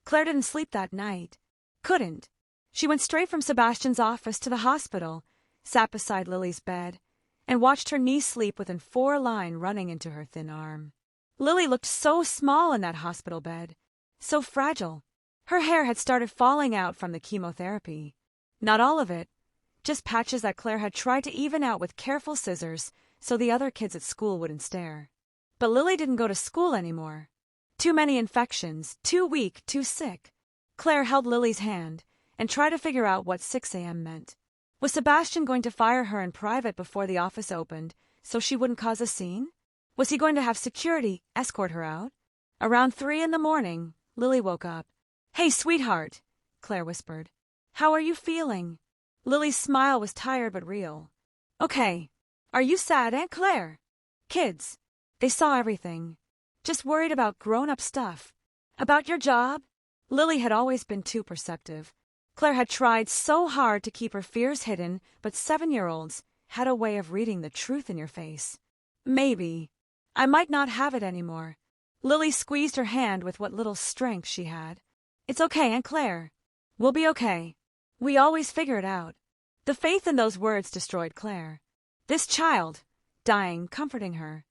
Claire didn't sleep that night. Couldn't. She went straight from Sebastian's office to the hospital, sat beside Lily's bed, and watched her niece sleep within 4 lines running into her thin arm. Lily looked so small in that hospital bed, so fragile. Her hair had started falling out from the chemotherapy. Not all of it, just patches that Claire had tried to even out with careful scissors so the other kids at school wouldn't stare. But Lily didn't go to school anymore. Too many infections, too weak, too sick. Claire held Lily's hand and tried to figure out what 6 a.m. meant. Was Sebastian going to fire her in private before the office opened so she wouldn't cause a scene? Was he going to have security escort her out? Around 3 in the morning, Lily woke up. Hey, sweetheart, Claire whispered. How are you feeling? Lily's smile was tired but real. Okay. Are you sad, Aunt Claire? Kids. They saw everything. Just worried about grown-up stuff. About your job? Lily had always been too perceptive. Claire had tried so hard to keep her fears hidden, but 7-year-olds had a way of reading the truth in your face. Maybe. I might not have it anymore. Lily squeezed her hand with what little strength she had. It's okay, Aunt Claire. We'll be okay. We always figure it out. The faith in those words destroyed Claire. This child, dying, comforting her.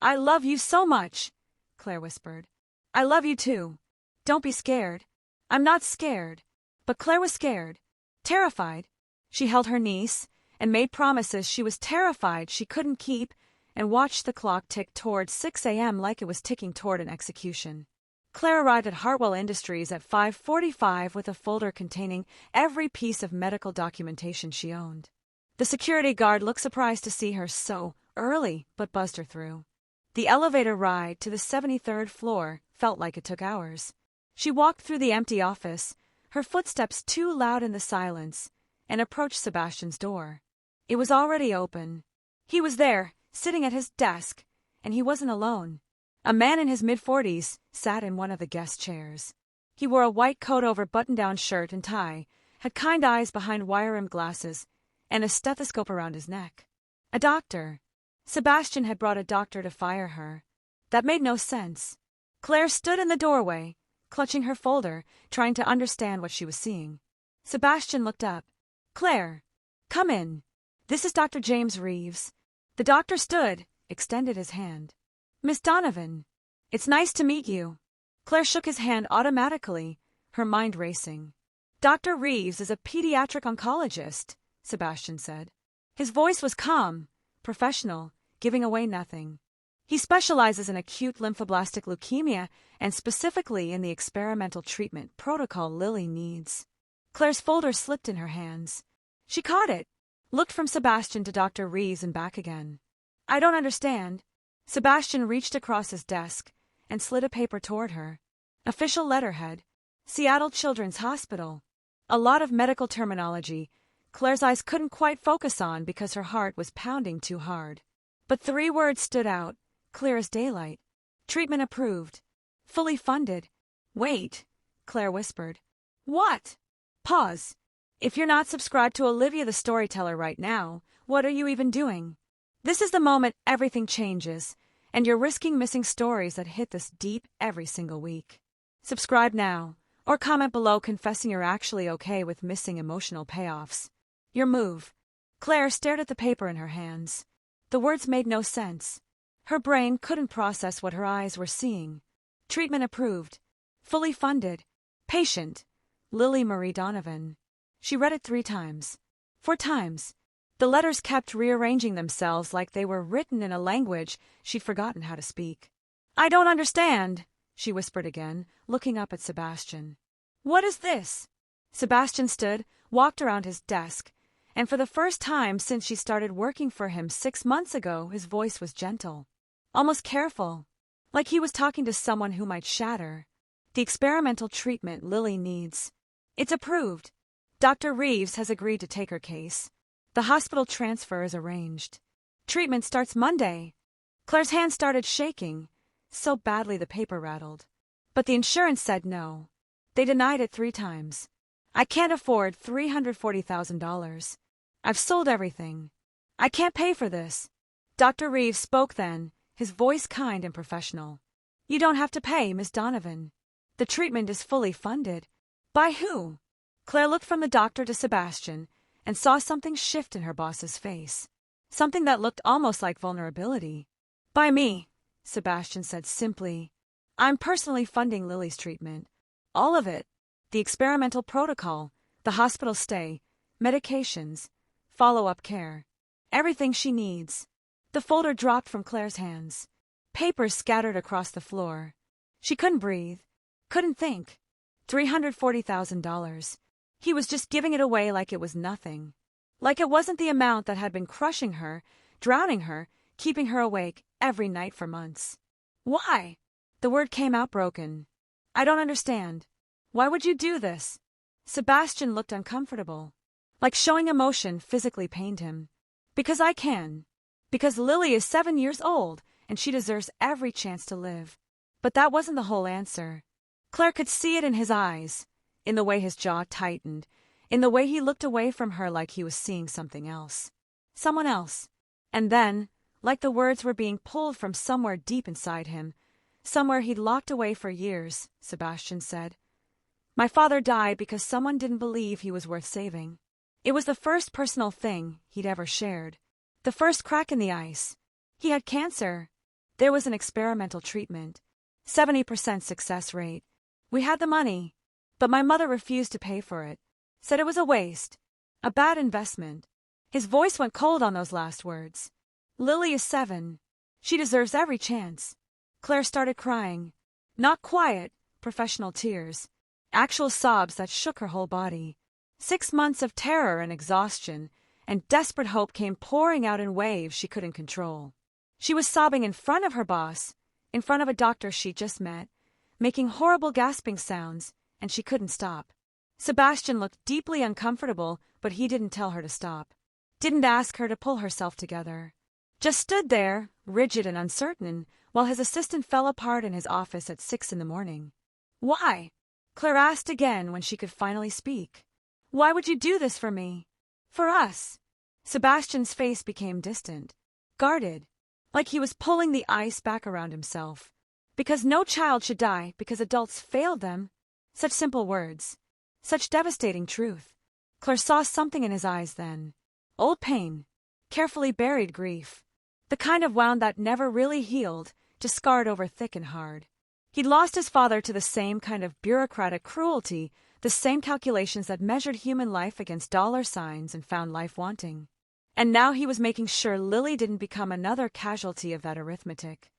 I love you so much, Claire whispered. I love you too. Don't be scared. I'm not scared. But Claire was scared. Terrified. She held her niece and made promises she was terrified she couldn't keep and watched the clock tick toward 6 a.m. like it was ticking toward an execution. Claire arrived at Hartwell Industries at 5:45 with a folder containing every piece of medical documentation she owned. The security guard looked surprised to see her so early, but buzzed her through. The elevator ride to the 73rd floor felt like it took hours. She walked through the empty office, her footsteps too loud in the silence, and approached Sebastian's door. It was already open. He was there, sitting at his desk, and he wasn't alone. A man in his mid-40s sat in one of the guest chairs. He wore a white coat over button-down shirt and tie, had kind eyes behind wire-rimmed glasses, and a stethoscope around his neck. A doctor. Sebastian had brought a doctor to fire her. That made no sense. Claire stood in the doorway, clutching her folder, trying to understand what she was seeing. Sebastian looked up. Claire, come in. This is Dr. James Reeves. The doctor stood, extended his hand. Miss Donovan, it's nice to meet you. Claire shook his hand automatically, her mind racing. Dr. Reeves is a pediatric oncologist, Sebastian said. His voice was calm, professional, giving away nothing. He specializes in acute lymphoblastic leukemia and specifically in the experimental treatment protocol Lily needs. Claire's folder slipped in her hands. She caught it, looked from Sebastian to Dr. Reeves and back again. I don't understand. Sebastian reached across his desk and slid a paper toward her. Official letterhead, Seattle Children's Hospital. A lot of medical terminology Claire's eyes couldn't quite focus on because her heart was pounding too hard. But 3 words stood out, clear as daylight. Treatment approved. Fully funded. Wait, Claire whispered. What? Pause. If you're not subscribed to Olivia the Storyteller right now, what are you even doing? This is the moment everything changes, and you're risking missing stories that hit this deep every single week. Subscribe now, or comment below confessing you're actually okay with missing emotional payoffs. Your move. Claire stared at the paper in her hands. The words made no sense. Her brain couldn't process what her eyes were seeing. Treatment approved. Fully funded. Patient. Lily Marie Donovan. She read it 3 times. 4 times. The letters kept rearranging themselves like they were written in a language she'd forgotten how to speak. I don't understand, she whispered again, looking up at Sebastian. What is this? Sebastian stood, walked around his desk, and for the first time since she started working for him 6 months ago, his voice was gentle, almost careful, like he was talking to someone who might shatter. the experimental treatment Lily needs. It's approved. Dr. Reeves has agreed to take her case. The hospital transfer is arranged. Treatment starts Monday. Claire's hand started shaking, so badly the paper rattled. But the insurance said no. They denied it 3 times. I can't afford $340,000. I've sold everything. I can't pay for this. Dr. Reeves spoke then, his voice kind and professional. You don't have to pay, Miss Donovan. The treatment is fully funded. By who? Claire looked from the doctor to Sebastian and saw something shift in her boss's face. Something that looked almost like vulnerability. By me, Sebastian said simply. I'm personally funding Lily's treatment. All of it. The experimental protocol, the hospital stay, medications, follow-up care. Everything she needs. The folder dropped from Claire's hands. Papers scattered across the floor. She couldn't breathe. Couldn't think. $340,000. He was just giving it away like it was nothing. Like it wasn't the amount that had been crushing her, drowning her, keeping her awake every night for months. Why? The word came out broken. I don't understand. Why would you do this? Sebastian looked uncomfortable. Like showing emotion physically pained him. Because I can. Because Lily is 7 years old, and she deserves every chance to live. But that wasn't the whole answer. Claire could see it in his eyes, in the way his jaw tightened, in the way he looked away from her like he was seeing something else. Someone else. And then, like the words were being pulled from somewhere deep inside him, somewhere he'd locked away for years, Sebastian said. My father died because someone didn't believe he was worth saving. It was the first personal thing he'd ever shared. The first crack in the ice. He had cancer. There was an experimental treatment. 70% success rate. We had the money, but my mother refused to pay for it. Said it was a waste. A bad investment. His voice went cold on those last words. Lily is 7. She deserves every chance. Claire started crying. Not quiet, professional tears. Actual sobs that shook her whole body. 6 months of terror and exhaustion, and desperate hope came pouring out in waves she couldn't control. She was sobbing in front of her boss, in front of a doctor she'd just met, making horrible gasping sounds, and she couldn't stop. Sebastian looked deeply uncomfortable, but he didn't tell her to stop. Didn't ask her to pull herself together. Just stood there, rigid and uncertain, while his assistant fell apart in his office at 6 in the morning. Why? Claire asked again when she could finally speak. Why would you do this for me? For us. Sebastian's face became distant, guarded, like he was pulling the ice back around himself. Because no child should die because adults failed them. Such simple words. Such devastating truth. Claire saw something in his eyes then. Old pain. Carefully buried grief. The kind of wound that never really healed, just scarred over thick and hard. He'd lost his father to the same kind of bureaucratic cruelty, the same calculations that measured human life against dollar signs and found life wanting. And now he was making sure Lily didn't become another casualty of that arithmetic.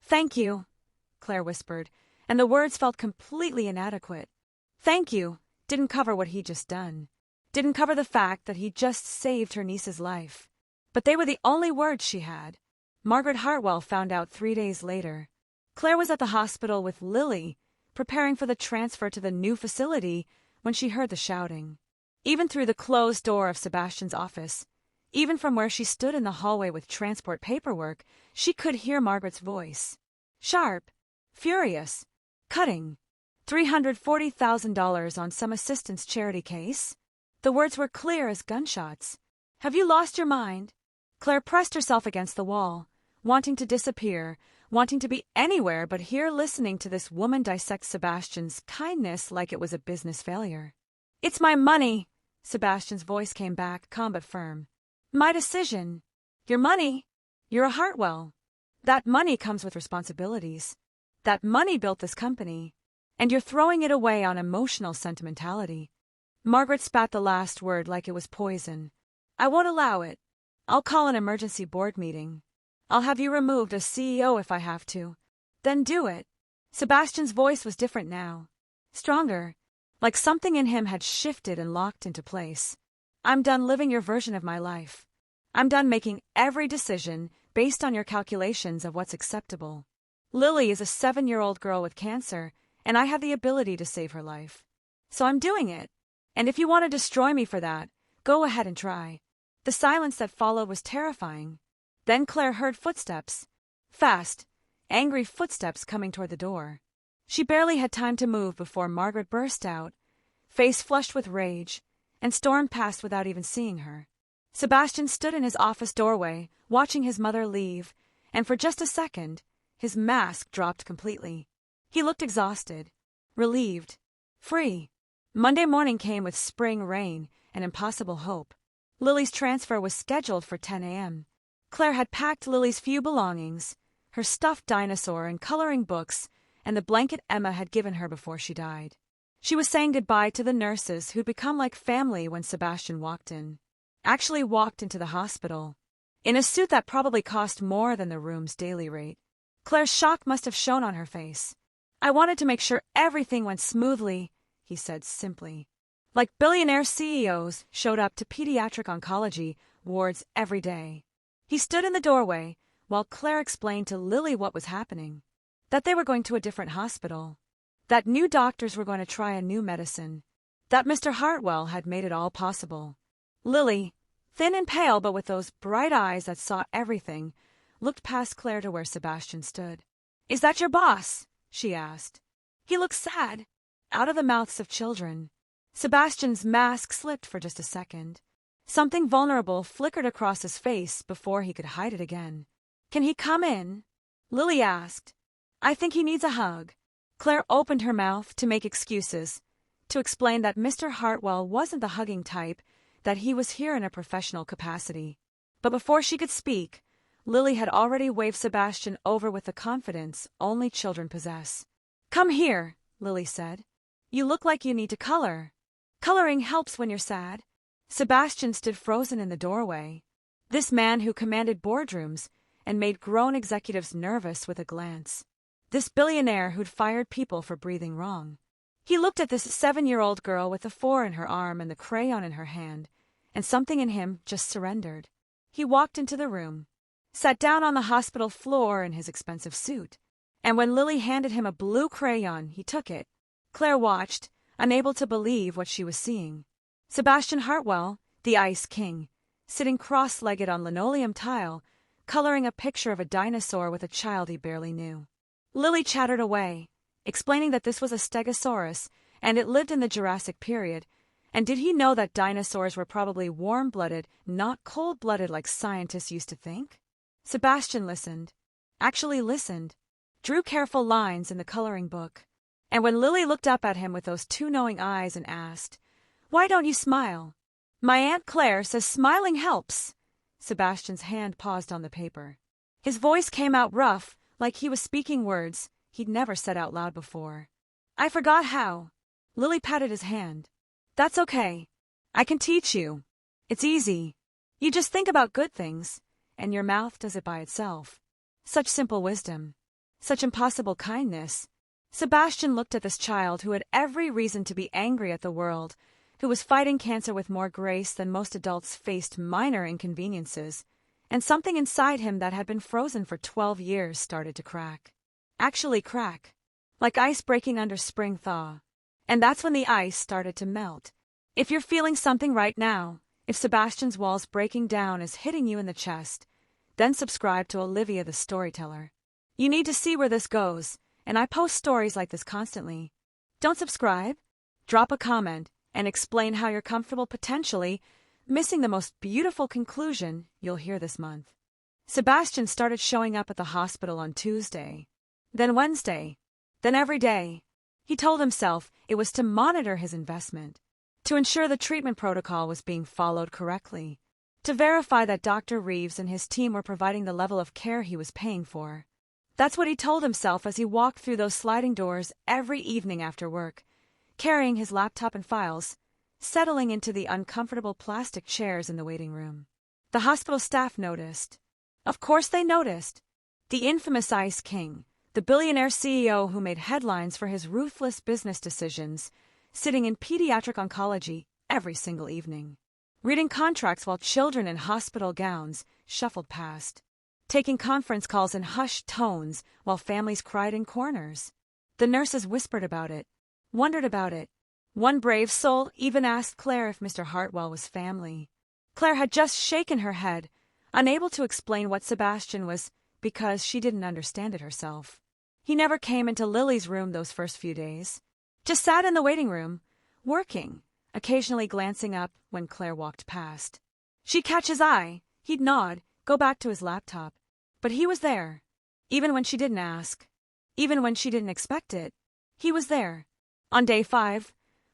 Thank you, Claire whispered, and the words felt completely inadequate. Thank you didn't cover what he'd just done. Didn't cover the fact that he'd just saved her niece's life. But they were the only words she had. Margaret Hartwell found out 3 days later. Claire was at the hospital with Lily, preparing for the transfer to the new facility, when she heard the shouting. Even through the closed door of Sebastian's office, even from where she stood in the hallway with transport paperwork, she could hear Margaret's voice. Sharp, furious, cutting. $340,000 on some assistant's charity case. The words were clear as gunshots. Have you lost your mind? Claire pressed herself against the wall, wanting to disappear, wanting to be anywhere but here listening to this woman dissect Sebastian's kindness like it was a business failure. It's my money, Sebastian's voice came back, calm but firm. My decision. Your money. You're a Hartwell. That money comes with responsibilities. That money built this company. And you're throwing it away on emotional sentimentality. Margaret spat the last word like it was poison. I won't allow it. I'll call an emergency board meeting. I'll have you removed as CEO if I have to. Then do it. Sebastian's voice was different now. Stronger. Like something in him had shifted and locked into place. I'm done living your version of my life. I'm done making every decision based on your calculations of what's acceptable. Lily is a 7-year-old girl with cancer, and I have the ability to save her life. So I'm doing it. And if you want to destroy me for that, go ahead and try." The silence that followed was terrifying. Then Claire heard footsteps. Fast, angry footsteps coming toward the door. She barely had time to move before Margaret burst out, face flushed with rage, and stormed past without even seeing her. Sebastian stood in his office doorway, watching his mother leave, and for just a second, his mask dropped completely. He looked exhausted, relieved, free. Monday morning came with spring rain and impossible hope. Lily's transfer was scheduled for 10 a.m. Claire had packed Lily's few belongings, her stuffed dinosaur and coloring books, and the blanket Emma had given her before she died. She was saying goodbye to the nurses who'd become like family when Sebastian walked into the hospital, in a suit that probably cost more than the room's daily rate. Claire's shock must have shown on her face. "I wanted to make sure everything went smoothly," he said simply. Like billionaire CEOs showed up to pediatric oncology wards every day. He stood in the doorway while Claire explained to Lily what was happening. That they were going to a different hospital. That new doctors were going to try a new medicine. That Mr. Hartwell had made it all possible. Lily, thin and pale but with those bright eyes that saw everything, looked past Claire to where Sebastian stood. "Is that your boss?" she asked. He looked sad, out of the mouths of children. Sebastian's mask slipped for just a second. Something vulnerable flickered across his face before he could hide it again. "Can he come in?" Lily asked. "I think he needs a hug." Claire opened her mouth to make excuses, to explain that Mr. Hartwell wasn't the hugging type, that he was here in a professional capacity. But before she could speak, Lily had already waved Sebastian over with the confidence only children possess. "Come here," Lily said. "You look like you need to color. Coloring helps when you're sad." Sebastian stood frozen in the doorway. This man who commanded boardrooms and made grown executives nervous with a glance. This billionaire who'd fired people for breathing wrong. He looked at this 7-year-old girl with the 4 in her arm and the crayon in her hand, and something in him just surrendered. He walked into the room, sat down on the hospital floor in his expensive suit, and when Lily handed him a blue crayon, he took it. Claire watched, unable to believe what she was seeing. Sebastian Hartwell, the Ice King, sitting cross-legged on linoleum tile, coloring a picture of a dinosaur with a child he barely knew. Lily chattered away, explaining that this was a stegosaurus and it lived in the Jurassic period, and did he know that dinosaurs were probably warm-blooded, not cold-blooded like scientists used to think? Sebastian listened, actually listened, drew careful lines in the coloring book, and when Lily looked up at him with those 2 knowing eyes and asked, "Why don't you smile?" "My Aunt Claire says smiling helps." Sebastian's hand paused on the paper. His voice came out rough, like he was speaking words he'd never said out loud before. "I forgot how." Lily patted his hand. "That's okay. I can teach you. It's easy. You just think about good things, and your mouth does it by itself." Such simple wisdom. Such impossible kindness. Sebastian looked at this child who had every reason to be angry at the world, who was fighting cancer with more grace than most adults faced minor inconveniences, and something inside him that had been frozen for 12 years started to crack. Actually crack. Like ice breaking under spring thaw. And that's when the ice started to melt. If you're feeling something right now, if Sebastian's walls breaking down is hitting you in the chest, then subscribe to Olivia the Storyteller. You need to see where this goes, and I post stories like this constantly. Don't subscribe? Drop a comment and explain how you're comfortable potentially missing the most beautiful conclusion you'll hear this month. Sebastian started showing up at the hospital on Tuesday, then Wednesday, then every day. He told himself it was to monitor his investment, to ensure the treatment protocol was being followed correctly, to verify that Dr. Reeves and his team were providing the level of care he was paying for. That's what he told himself as he walked through those sliding doors every evening after work, carrying his laptop and files, settling into the uncomfortable plastic chairs in the waiting room. The hospital staff noticed. Of course they noticed. The infamous Ice King, the billionaire CEO who made headlines for his ruthless business decisions, sitting in pediatric oncology every single evening, reading contracts while children in hospital gowns shuffled past, taking conference calls in hushed tones while families cried in corners. The nurses whispered about it, wondered about it. One brave soul even asked Claire if Mr. Hartwell was family. Claire had just shaken her head, unable to explain what Sebastian was because she didn't understand it herself. He never came into Lily's room those first few days. Just sat in the waiting room, working, occasionally glancing up when Claire walked past. She'd catch his eye, he'd nod, go back to his laptop. But he was there, even when she didn't ask, even when she didn't expect it. He was there. On day 5,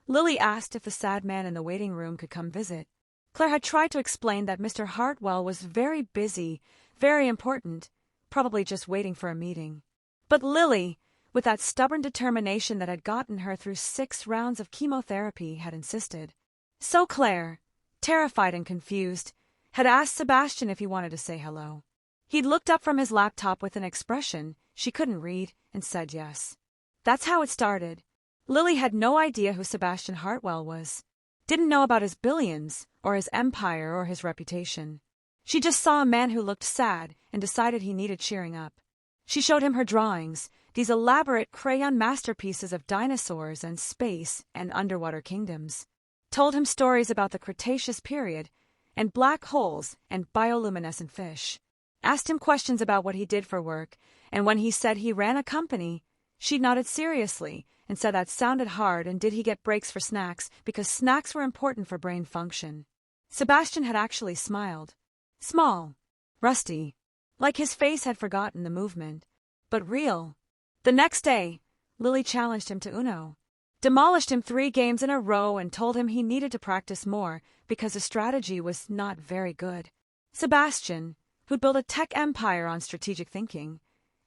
Lily asked if the sad man in the waiting room could come visit. Claire had tried to explain that Mr. Hartwell was very busy, very important, probably just waiting for a meeting. But Lily, with that stubborn determination that had gotten her through 6 rounds of chemotherapy, had insisted. So Claire, terrified and confused, had asked Sebastian if he wanted to say hello. He'd looked up from his laptop with an expression she couldn't read and said yes. That's how it started. Lily had no idea who Sebastian Hartwell was. Didn't know about his billions, or his empire, or his reputation. She just saw a man who looked sad and decided he needed cheering up. She showed him her drawings, these elaborate crayon masterpieces of dinosaurs and space and underwater kingdoms. Told him stories about the Cretaceous period and black holes and bioluminescent fish. Asked him questions about what he did for work, and when he said he ran a company, she nodded seriously and said that sounded hard, and did he get breaks for snacks because snacks were important for brain function. Sebastian had actually smiled. Small, rusty, like his face had forgotten the movement, but real. The next day, Lily challenged him to Uno. Demolished him 3 games in a row and told him he needed to practice more because his strategy was not very good. Sebastian, who'd built a tech empire on strategic thinking,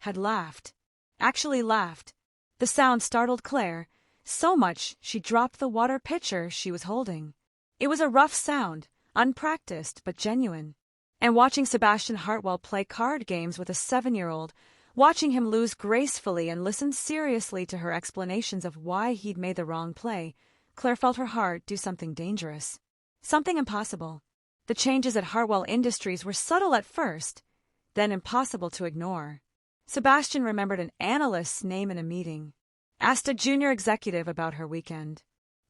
had laughed. Actually laughed. The sound startled Claire so much she dropped the water pitcher she was holding. It was a rough sound, unpracticed but genuine. And watching Sebastian Hartwell play card games with a 7-year-old, watching him lose gracefully and listen seriously to her explanations of why he'd made the wrong play, Claire felt her heart do something dangerous. Something impossible. The changes at Hartwell Industries were subtle at first, then impossible to ignore. Sebastian remembered an analyst's name in a meeting, asked a junior executive about her weekend,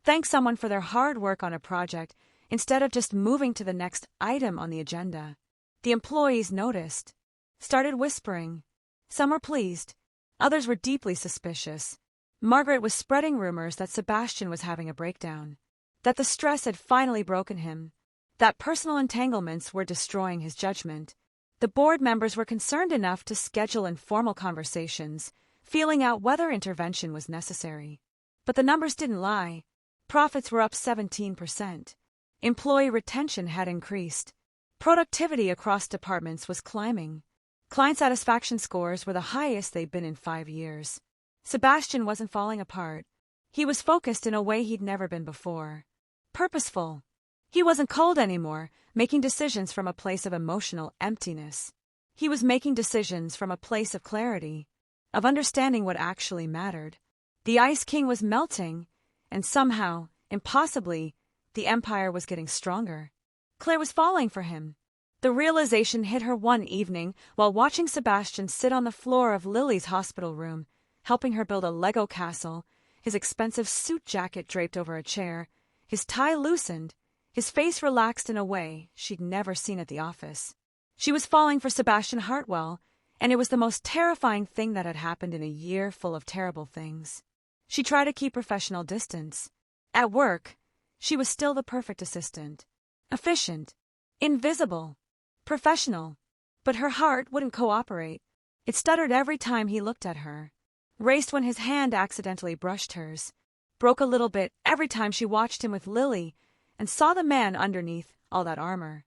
thanked someone for their hard work on a project instead of just moving to the next item on the agenda. The employees noticed, started whispering. Some were pleased, others were deeply suspicious. Margaret was spreading rumors that Sebastian was having a breakdown, that the stress had finally broken him, that personal entanglements were destroying his judgment. The board members were concerned enough to schedule informal conversations, feeling out whether intervention was necessary. But the numbers didn't lie. Profits were up 17%. Employee retention had increased. Productivity across departments was climbing. Client satisfaction scores were the highest they'd been in 5 years. Sebastian wasn't falling apart. He was focused in a way he'd never been before. Purposeful. He wasn't cold anymore, making decisions from a place of emotional emptiness. He was making decisions from a place of clarity, of understanding what actually mattered. The Ice King was melting, and somehow, impossibly, the Empire was getting stronger. Claire was falling for him. The realization hit her one evening while watching Sebastian sit on the floor of Lily's hospital room, helping her build a Lego castle, his expensive suit jacket draped over a chair, his tie loosened, his face relaxed in a way she'd never seen at the office. She was falling for Sebastian Hartwell, and it was the most terrifying thing that had happened in a year full of terrible things. She tried to keep professional distance. At work, she was still the perfect assistant. Efficient, invisible, professional. But her heart wouldn't cooperate. It stuttered every time he looked at her, raced when his hand accidentally brushed hers, broke a little bit every time she watched him with Lily and saw the man underneath all that armor.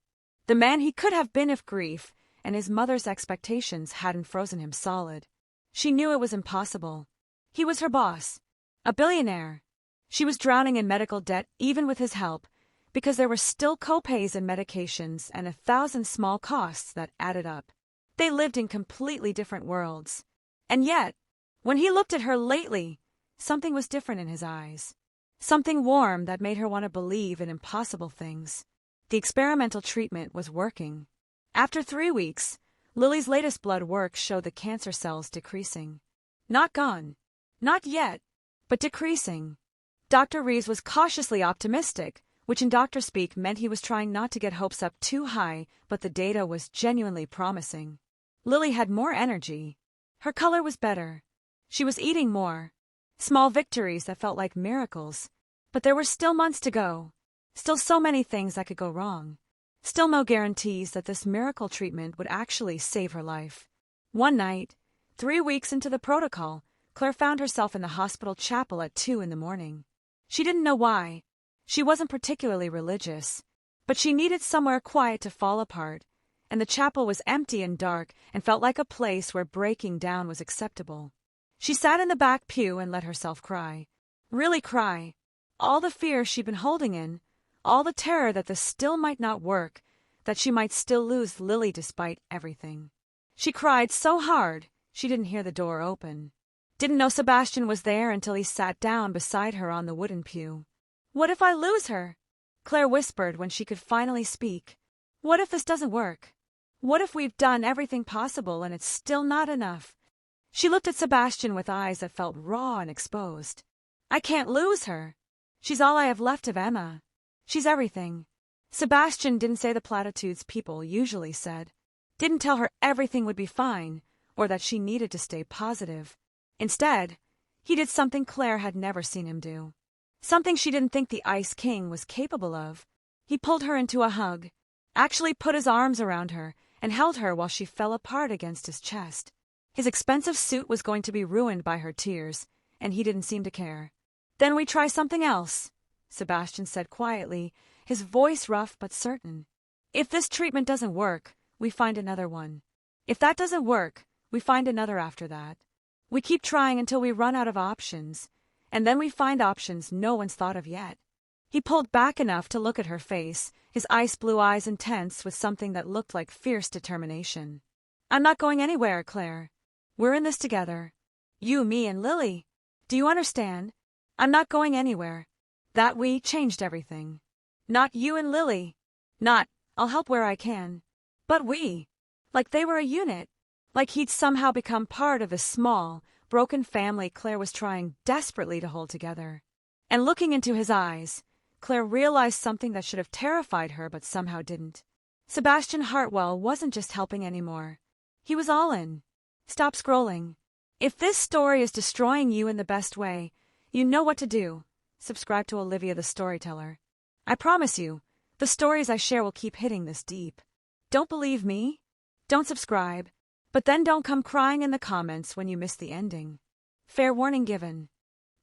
The man he could have been if grief and his mother's expectations hadn't frozen him solid. She knew it was impossible. He was her boss, a billionaire. She was drowning in medical debt even with his help, because there were still co-pays and medications and 1,000 small costs that added up. They lived in completely different worlds. And yet, when he looked at her lately, something was different in his eyes. Something warm that made her want to believe in impossible things. The experimental treatment was working. After 3 weeks, Lily's latest blood work showed the cancer cells decreasing. Not gone. Not yet, but decreasing. Dr. Reeves was cautiously optimistic, which in doctor speak meant he was trying not to get hopes up too high, but the data was genuinely promising. Lily had more energy. Her color was better. She was eating more. Small victories that felt like miracles. But there were still months to go. Still so many things that could go wrong. Still no guarantees that this miracle treatment would actually save her life. One night, 3 weeks into the protocol, Claire found herself in the hospital chapel at 2 a.m. She didn't know why. She wasn't particularly religious, but she needed somewhere quiet to fall apart, and the chapel was empty and dark and felt like a place where breaking down was acceptable. She sat in the back pew and let herself cry. Really cry. All the fear she'd been holding in, all the terror that this still might not work, that she might still lose Lily despite everything. She cried so hard she didn't hear the door open. Didn't know Sebastian was there until he sat down beside her on the wooden pew. "What if I lose her?" Claire whispered when she could finally speak. "What if this doesn't work? What if we've done everything possible and it's still not enough?" She looked at Sebastian with eyes that felt raw and exposed. "I can't lose her. She's all I have left of Emma. She's everything." Sebastian didn't say the platitudes people usually said. Didn't tell her everything would be fine, or that she needed to stay positive. Instead, he did something Claire had never seen him do. Something she didn't think the Ice King was capable of. He pulled her into a hug, actually put his arms around her, and held her while she fell apart against his chest. His expensive suit was going to be ruined by her tears, and he didn't seem to care. "Then we try something else," Sebastian said quietly, his voice rough but certain. "If this treatment doesn't work, we find another one. If that doesn't work, we find another after that. We keep trying until we run out of options, and then we find options no one's thought of yet." He pulled back enough to look at her face, his ice blue eyes intense with something that looked like fierce determination. "I'm not going anywhere, Claire. We're in this together. You, me, and Lily. Do you understand? I'm not going anywhere. That we changed everything. Not you and Lily. Not, I'll help where I can. But we. Like they were a unit. Like he'd somehow become part of this small, broken family Claire was trying desperately to hold together. And looking into his eyes, Claire realized something that should have terrified her but somehow didn't. Sebastian Hartwell wasn't just helping anymore. He was all in. Stop scrolling. If this story is destroying you in the best way, you know what to do. Subscribe to Olivia the Storyteller. I promise you, the stories I share will keep hitting this deep. Don't believe me? Don't subscribe. But then don't come crying in the comments when you miss the ending. Fair warning given.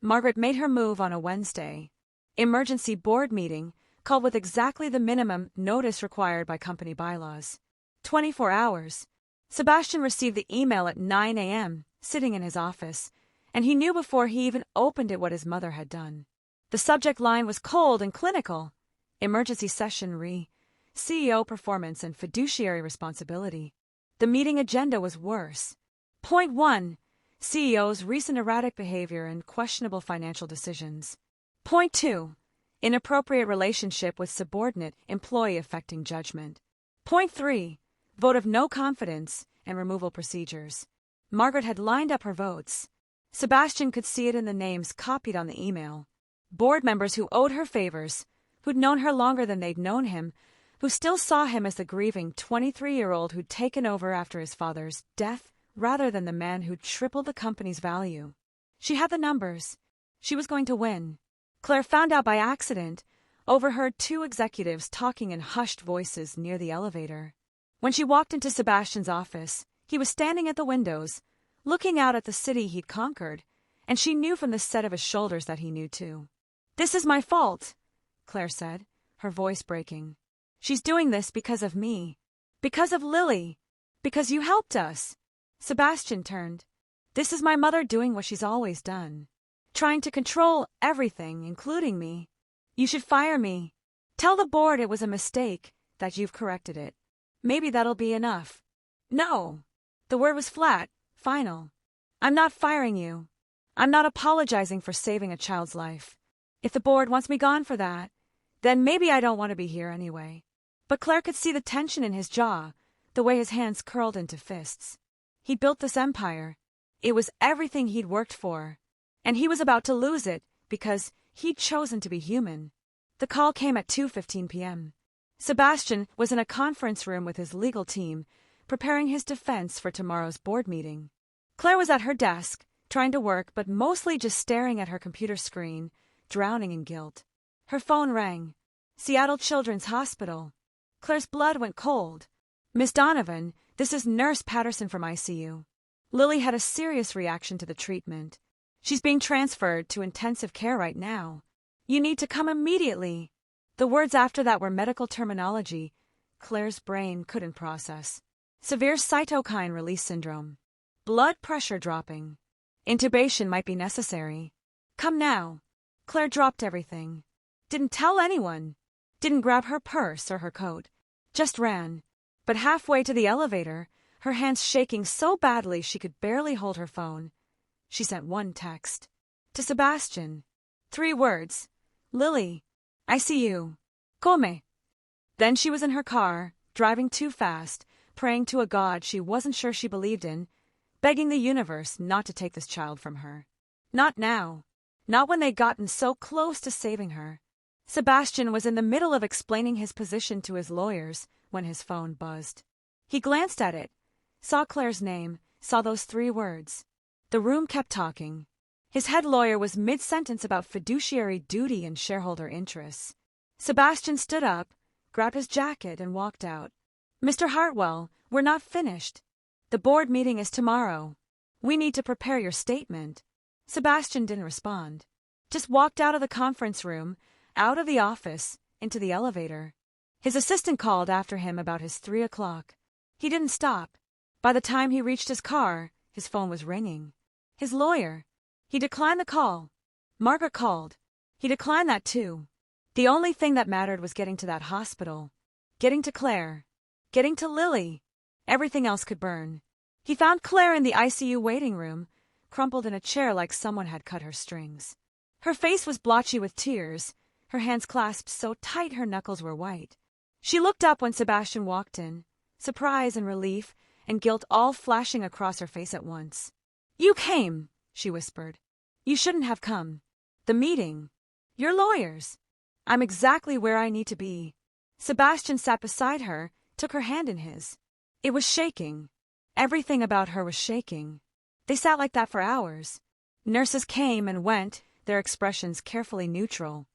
Margaret made her move on a Wednesday. Emergency board meeting, called with exactly the minimum notice required by company bylaws. 24 hours. Sebastian received the email at 9 a.m., sitting in his office, and he knew before he even opened it what his mother had done. The subject line was cold and clinical. Emergency session CEO performance and fiduciary responsibility. The meeting agenda was worse. Point 1. CEO's recent erratic behavior and questionable financial decisions. Point 2. Inappropriate relationship with subordinate employee affecting judgment. Point 3. Vote of no confidence and removal procedures. Margaret had lined up her votes. Sebastian could see it in the names copied on the email. Board members who owed her favors, who'd known her longer than they'd known him, who still saw him as the grieving 23-year-old who'd taken over after his father's death rather than the man who'd tripled the company's value. She had the numbers. She was going to win. Claire found out by accident, overheard 2 executives talking in hushed voices near the elevator. When she walked into Sebastian's office, he was standing at the windows, looking out at the city he'd conquered, and she knew from the set of his shoulders that he knew too. "This is my fault," Claire said, her voice breaking. "She's doing this because of me. Because of Lily. Because you helped us." Sebastian turned. "This is my mother doing what she's always done. Trying to control everything, including me. You should fire me. Tell the board it was a mistake, that you've corrected it. Maybe that'll be enough." "No." The word was flat, final. "I'm not firing you. I'm not apologizing for saving a child's life. If the board wants me gone for that, then maybe I don't want to be here anyway." But Claire could see the tension in his jaw, the way his hands curled into fists. He'd built this empire. It was everything he'd worked for. and he was about to lose it because he'd chosen to be human. The call came at 2:15 p.m. Sebastian was in a conference room with his legal team, preparing his defense for tomorrow's board meeting. Claire was at her desk, trying to work but mostly just staring at her computer screen, drowning in guilt. Her phone rang. Seattle Children's Hospital. Claire's blood went cold. "Miss Donovan, this is Nurse Patterson from ICU. Lily had a serious reaction to the treatment. She's being transferred to intensive care right now. You need to come immediately." The words after that were medical terminology Claire's brain couldn't process. Severe cytokine release syndrome. Blood pressure dropping. Intubation might be necessary. "Come now." Claire dropped everything. Didn't tell anyone. Didn't grab her purse or her coat. Just ran. But halfway to the elevator, her hands shaking so badly she could barely hold her phone, she sent one text. To Sebastian. 3 words. "Lily. ICU. Come." Then she was in her car, driving too fast, praying to a God she wasn't sure she believed in, begging the universe not to take this child from her. Not now. Not when they'd gotten so close to saving her. Sebastian was in the middle of explaining his position to his lawyers when his phone buzzed. He glanced at it, saw Claire's name, saw those 3 words. The room kept talking. His head lawyer was mid-sentence about fiduciary duty and shareholder interests. Sebastian stood up, grabbed his jacket, and walked out. "Mr. Hartwell, we're not finished. The board meeting is tomorrow. We need to prepare your statement." Sebastian didn't respond. Just walked out of the conference room, out of the office, into the elevator. His assistant called after him about his 3 o'clock. He didn't stop. By the time he reached his car, his phone was ringing. His lawyer. He declined the call. Margaret called. He declined that too. The only thing that mattered was getting to that hospital. Getting to Claire. Getting to Lily. Everything else could burn. He found Claire in the ICU waiting room, crumpled in a chair like someone had cut her strings. Her face was blotchy with tears, her hands clasped so tight her knuckles were white. She looked up when Sebastian walked in, surprise and relief and guilt all flashing across her face at once. "You came," she whispered. "You shouldn't have come. The meeting. Your lawyers. I'm exactly where I need to be." Sebastian sat beside her, took her hand in his. It was shaking. Everything about her was shaking. They sat like that for hours. Nurses came and went, their expressions carefully neutral.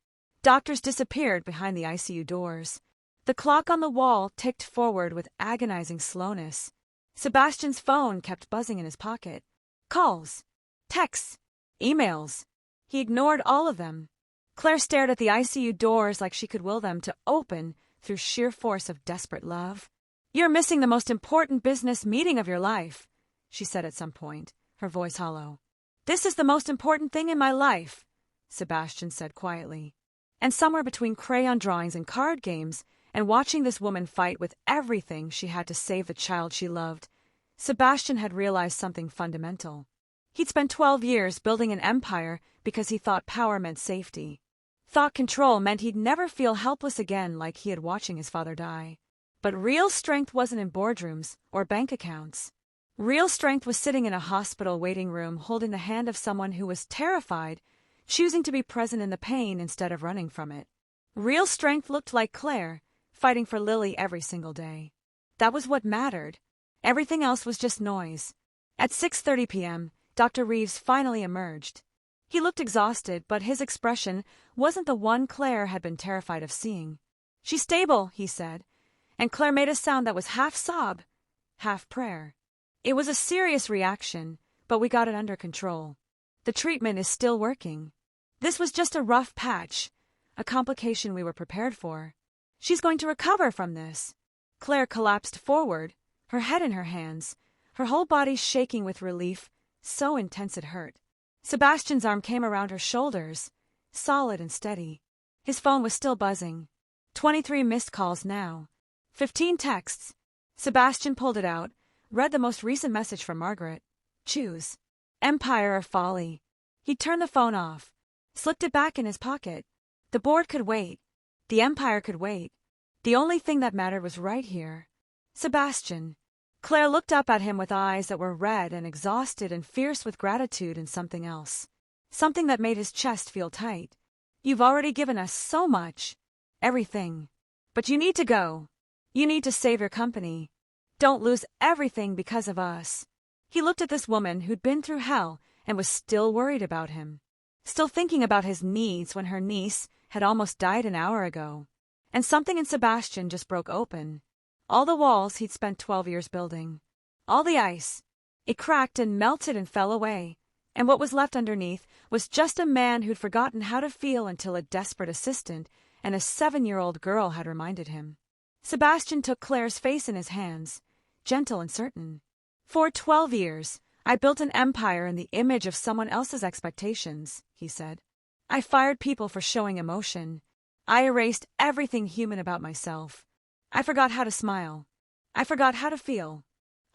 Doctors disappeared behind the ICU doors. The clock on the wall ticked forward with agonizing slowness. Sebastian's phone kept buzzing in his pocket. Calls. Texts. Emails. He ignored all of them. Claire stared at the ICU doors like she could will them to open through sheer force of desperate love. "You're missing the most important business meeting of your life," she said at some point, her voice hollow. "This is the most important thing in my life," Sebastian said quietly. And somewhere between crayon drawings and card games and watching this woman fight with everything she had to save the child she loved, Sebastian had realized something fundamental. He'd spent 12 years building an empire because he thought power meant safety. Thought control meant he'd never feel helpless again like he had watching his father die. But real strength wasn't in boardrooms or bank accounts. Real strength was sitting in a hospital waiting room holding the hand of someone who was terrified, choosing to be present in the pain instead of running from it. Real strength looked like Claire, fighting for Lily every single day. That was what mattered. Everything else was just noise. At 6:30 p.m., Dr. Reeves finally emerged. He looked exhausted, but his expression wasn't the one Claire had been terrified of seeing. "She's stable," he said, and Claire made a sound that was half sob, half prayer. It was a serious reaction, but we got it under control. The treatment is still working. This was just a rough patch, a complication we were prepared for. She's going to recover from this. Claire collapsed forward, her head in her hands, her whole body shaking with relief, so intense it hurt. Sebastian's arm came around her shoulders, solid and steady. His phone was still buzzing. 23 missed calls now. 15 texts. Sebastian pulled it out, read the most recent message from Margaret. Choose. Empire or folly. He turned the phone off, slipped it back in his pocket. The board could wait. The empire could wait. The only thing that mattered was right here. Sebastian. Claire looked up at him with eyes that were red and exhausted and fierce with gratitude and something else. something that made his chest feel tight. "You've already given us so much. Everything. But you need to go. You need to save your company. Don't lose everything because of us." He looked at this woman who'd been through hell and was still worried about him. Still thinking about his needs when her niece had almost died an hour ago. And something in Sebastian just broke open. All the walls he'd spent 12 years building. All the ice. It cracked and melted and fell away. And what was left underneath was just a man who'd forgotten how to feel until a desperate assistant and a 7-year-old girl had reminded him. Sebastian took Claire's face in his hands, gentle and certain. "For 12 years, I built an empire in the image of someone else's expectations," he said. "I fired people for showing emotion. I erased everything human about myself. I forgot how to smile. I forgot how to feel.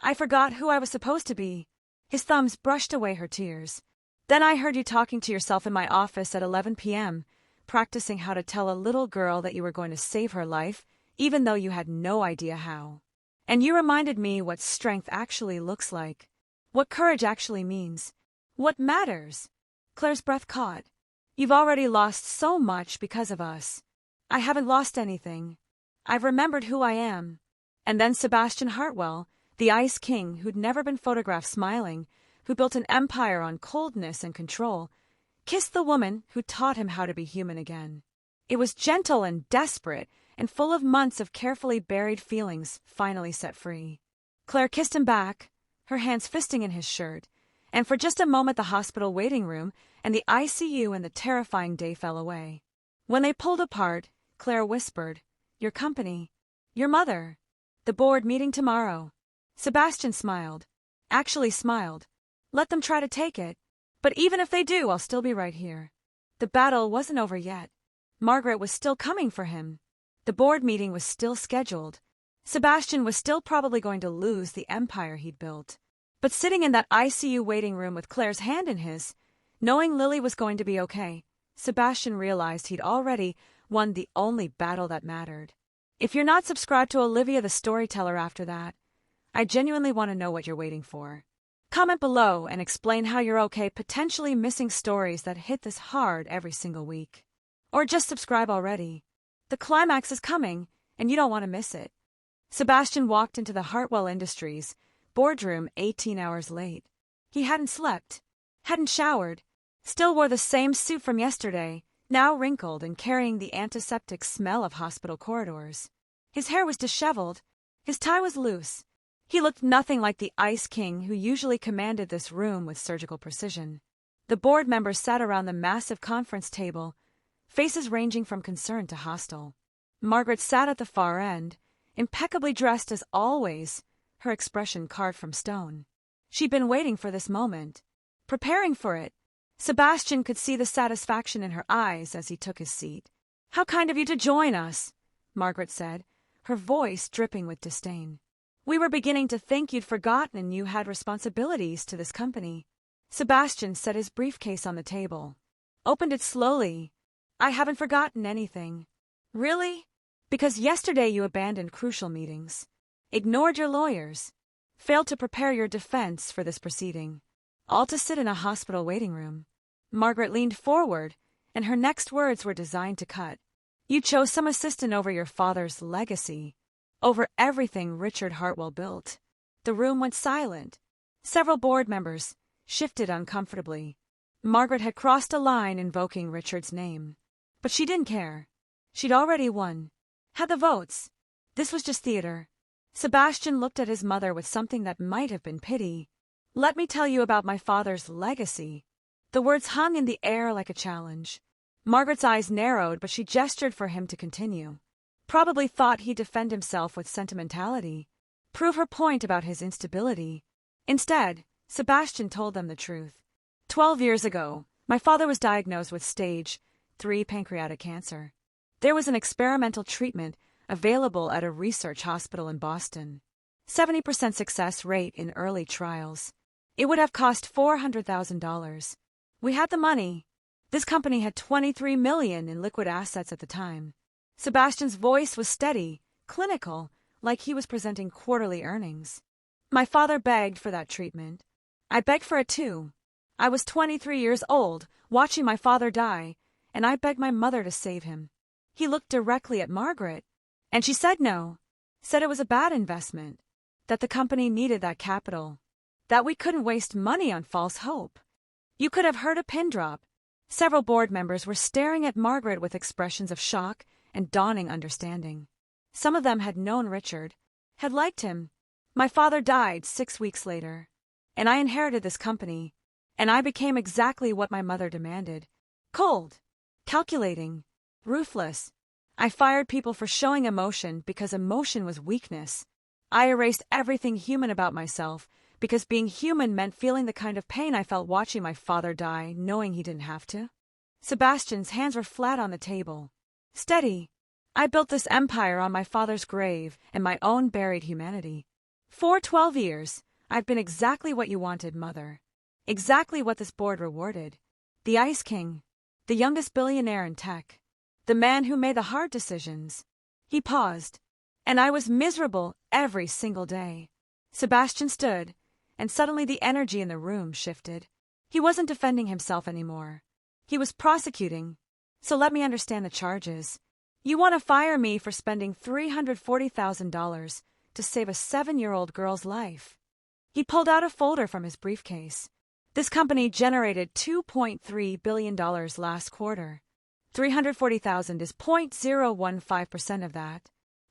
I forgot who I was supposed to be." His thumbs brushed away her tears. "Then I heard you talking to yourself in my office at 11 p.m., practicing how to tell a little girl that you were going to save her life, even though you had no idea how. And you reminded me what strength actually looks like, what courage actually means, what matters." Claire's breath caught. "You've already lost so much because of us. I haven't lost anything. I've remembered who I am." And then Sebastian Hartwell, the Ice King who'd never been photographed smiling, who built an empire on coldness and control, kissed the woman who taught him how to be human again. It was gentle and desperate and full of months of carefully buried feelings finally set free. Claire kissed him back, her hands fisting in his shirt, and for just a moment the hospital waiting room and the ICU and the terrifying day fell away. When they pulled apart, Claire whispered, "Your company. Your mother. The board meeting tomorrow." Sebastian smiled. Actually smiled. "Let them try to take it. But even if they do, I'll still be right here." The battle wasn't over yet. Margaret was still coming for him. The board meeting was still scheduled. Sebastian was still probably going to lose the empire he'd built. But sitting in that ICU waiting room with Claire's hand in his, knowing Lily was going to be okay, Sebastian realized he'd already won the only battle that mattered. If you're not subscribed to Olivia the Storyteller after that, I genuinely want to know what you're waiting for. Comment below and explain how you're okay potentially missing stories that hit this hard every single week. Or just subscribe already. The climax is coming, and you don't want to miss it. Sebastian walked into the Hartwell Industries boardroom 18 hours late. He hadn't slept, hadn't showered, still wore the same suit from yesterday, now wrinkled and carrying the antiseptic smell of hospital corridors. His hair was disheveled, his tie was loose. He looked nothing like the Ice King who usually commanded this room with surgical precision. The board members sat around the massive conference table, faces ranging from concerned to hostile. Margaret sat at the far end, impeccably dressed as always, her expression carved from stone. She'd been waiting for this moment, preparing for it. Sebastian could see the satisfaction in her eyes as he took his seat. "How kind of you to join us," Margaret said, her voice dripping with disdain. "We were beginning to think you'd forgotten you had responsibilities to this company." Sebastian set his briefcase on the table, opened it slowly. "I haven't forgotten anything." "Really? Because yesterday you abandoned crucial meetings, ignored your lawyers, failed to prepare your defense for this proceeding, all to sit in a hospital waiting room." Margaret leaned forward, and her next words were designed to cut. "You chose some assistant over your father's legacy, over everything Richard Hartwell built." The room went silent. Several board members shifted uncomfortably. Margaret had crossed a line invoking Richard's name. But she didn't care. She'd already won. Had the votes. This was just theater. Sebastian looked at his mother with something that might have been pity. "Let me tell you about my father's legacy." The words hung in the air like a challenge. Margaret's eyes narrowed, but she gestured for him to continue. Probably thought he'd defend himself with sentimentality, prove her point about his instability. Instead, Sebastian told them the truth. 12 years ago, my father was diagnosed with stage 3 pancreatic cancer. There was an experimental treatment available at a research hospital in Boston. 70% success rate in early trials. It would have cost $400,000. We had the money. This company had $23 million in liquid assets at the time. Sebastian's voice was steady, clinical, like he was presenting quarterly earnings. My father begged for that treatment. I begged for it too. I was 23 years old, watching my father die, and I begged my mother to save him. He looked directly at Margaret, and she said no, said it was a bad investment, that the company needed that capital, that we couldn't waste money on false hope. You could have heard a pin drop. Several board members were staring at Margaret with expressions of shock and dawning understanding. Some of them had known Richard, had liked him. My father died 6 weeks later, and I inherited this company, and I became exactly what my mother demanded. Cold, calculating, ruthless. I fired people for showing emotion because emotion was weakness. I erased everything human about myself because being human meant feeling the kind of pain I felt watching my father die, knowing he didn't have to. Sebastian's hands were flat on the table. Steady. I built this empire on my father's grave and my own buried humanity. For 12 years, I've been exactly what you wanted, Mother. Exactly what this board rewarded. The Ice King. The youngest billionaire in tech. The man who made the hard decisions. He paused. And I was miserable every single day. Sebastian stood, and suddenly the energy in the room shifted. He wasn't defending himself anymore. He was prosecuting. So let me understand the charges. You want to fire me for spending $340,000 to save a 7-year-old girl's life. He pulled out a folder from his briefcase. This company generated $2.3 billion last quarter. $340,000 is 0.015% of that.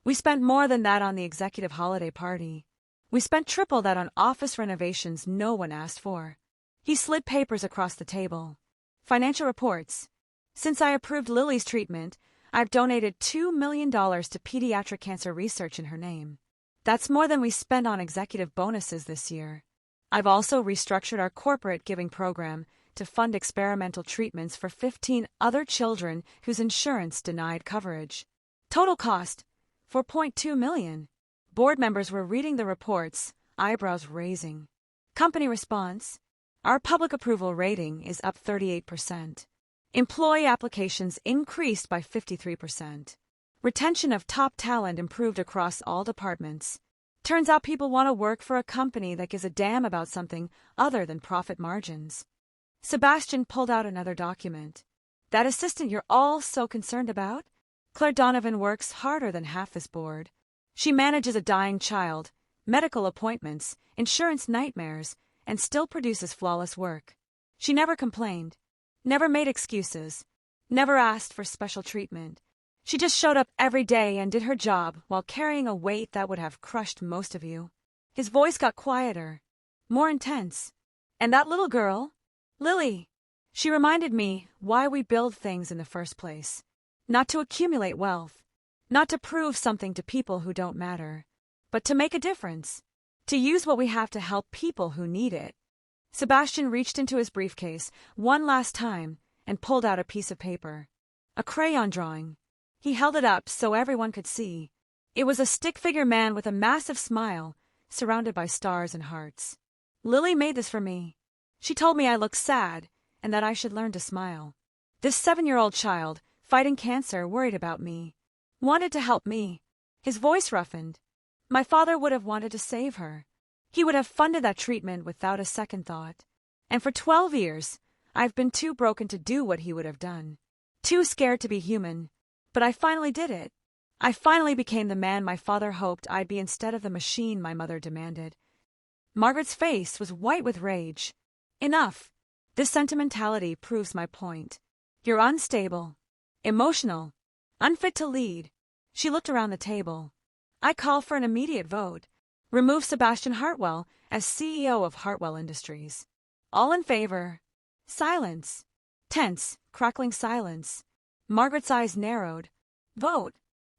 We spent more than that on the executive holiday party. We spent triple that on office renovations no one asked for. He slid papers across the table. Financial reports. Since I approved Lily's treatment, I've donated $2 million to pediatric cancer research in her name. That's more than we spent on executive bonuses this year. I've also restructured our corporate giving program to fund experimental treatments for 15 other children whose insurance denied coverage. Total cost, $4.2 million. Board members were reading the reports, eyebrows raising. Company response: our public approval rating is up 38%. Employee applications increased by 53%. Retention of top talent improved across all departments. Turns out people want to work for a company that gives a damn about something other than profit margins. Sebastian pulled out another document. That assistant you're all so concerned about? Claire Donovan works harder than half this board. She manages a dying child, medical appointments, insurance nightmares, and still produces flawless work. She never complained, never made excuses, never asked for special treatment. She just showed up every day and did her job while carrying a weight that would have crushed most of you. His voice got quieter, more intense. And that little girl, Lily, she reminded me why we build things in the first place. Not to accumulate wealth, not to prove something to people who don't matter, but to make a difference, to use what we have to help people who need it. Sebastian reached into his briefcase one last time and pulled out a piece of paper. A crayon drawing. He held it up so everyone could see. It was a stick figure man with a massive smile, surrounded by stars and hearts. Lily made this for me. She told me I looked sad and that I should learn to smile. This 7-year-old child, fighting cancer, worried about me, wanted to help me. His voice roughened. My father would have wanted to save her. He would have funded that treatment without a second thought. And for 12 years, I've been too broken to do what he would have done. Too scared to be human. But I finally did it. I finally became the man my father hoped I'd be instead of the machine my mother demanded. Margaret's face was white with rage. Enough. This sentimentality proves my point. You're unstable, emotional, unfit to lead. She looked around the table. I call for an immediate vote. Remove Sebastian Hartwell as CEO of Hartwell Industries. All in favor? Silence. Tense, crackling silence. Margaret's eyes narrowed. Vote.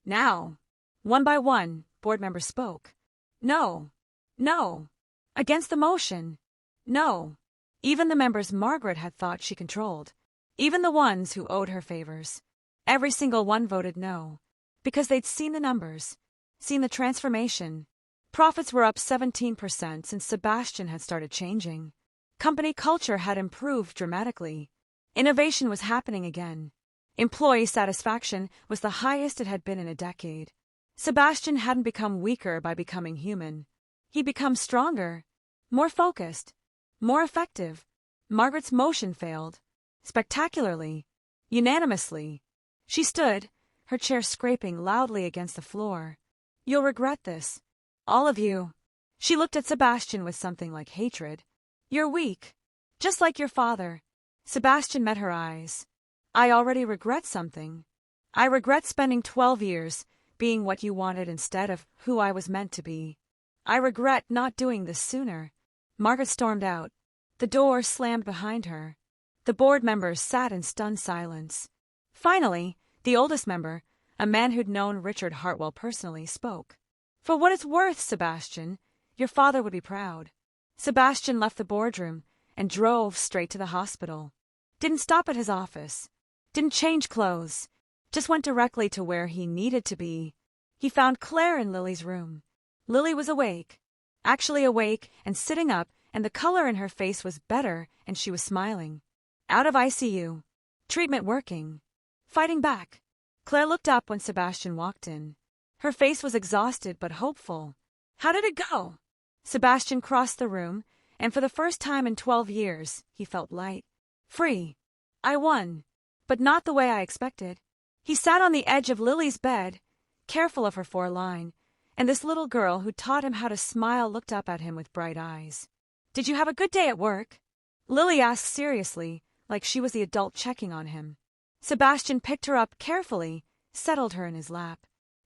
Now. One by one, board members spoke. No. No. Against the motion. No. Even the members Margaret had thought she controlled. Even the ones who owed her favors. Every single one voted no. Because they'd seen the numbers. Seen the transformation. Profits were up 17% since Sebastian had started changing. Company culture had improved dramatically. Innovation was happening again. Employee satisfaction was the highest it had been in a decade. Sebastian hadn't become weaker by becoming human. He'd become stronger, more focused, more effective. Margaret's motion failed. Spectacularly. Unanimously. She stood, her chair scraping loudly against the floor. You'll regret this. All of you. She looked at Sebastian with something like hatred. You're weak. Just like your father. Sebastian met her eyes. I already regret something. I regret spending 12 years being what you wanted instead of who I was meant to be. I regret not doing this sooner. Margaret stormed out. The door slammed behind her. The board members sat in stunned silence. Finally, the oldest member, a man who'd known Richard Hartwell personally, spoke. For what it's worth, Sebastian, your father would be proud. Sebastian left the boardroom and drove straight to the hospital. Didn't stop at his office. Didn't change clothes. Just went directly to where he needed to be. He found Claire in Lily's room. Lily was awake. Actually awake and sitting up, and the color in her face was better, and she was smiling. Out of ICU. Treatment working. Fighting back. Claire looked up when Sebastian walked in. Her face was exhausted but hopeful. How did it go? Sebastian crossed the room, and for the first time in 12 years, he felt light. Free. I won. But not the way I expected. He sat on the edge of Lily's bed, careful of her foreline, and this little girl who taught him how to smile looked up at him with bright eyes. Did you have a good day at work? Lily asked seriously, like she was the adult checking on him. Sebastian picked her up carefully, settled her in his lap.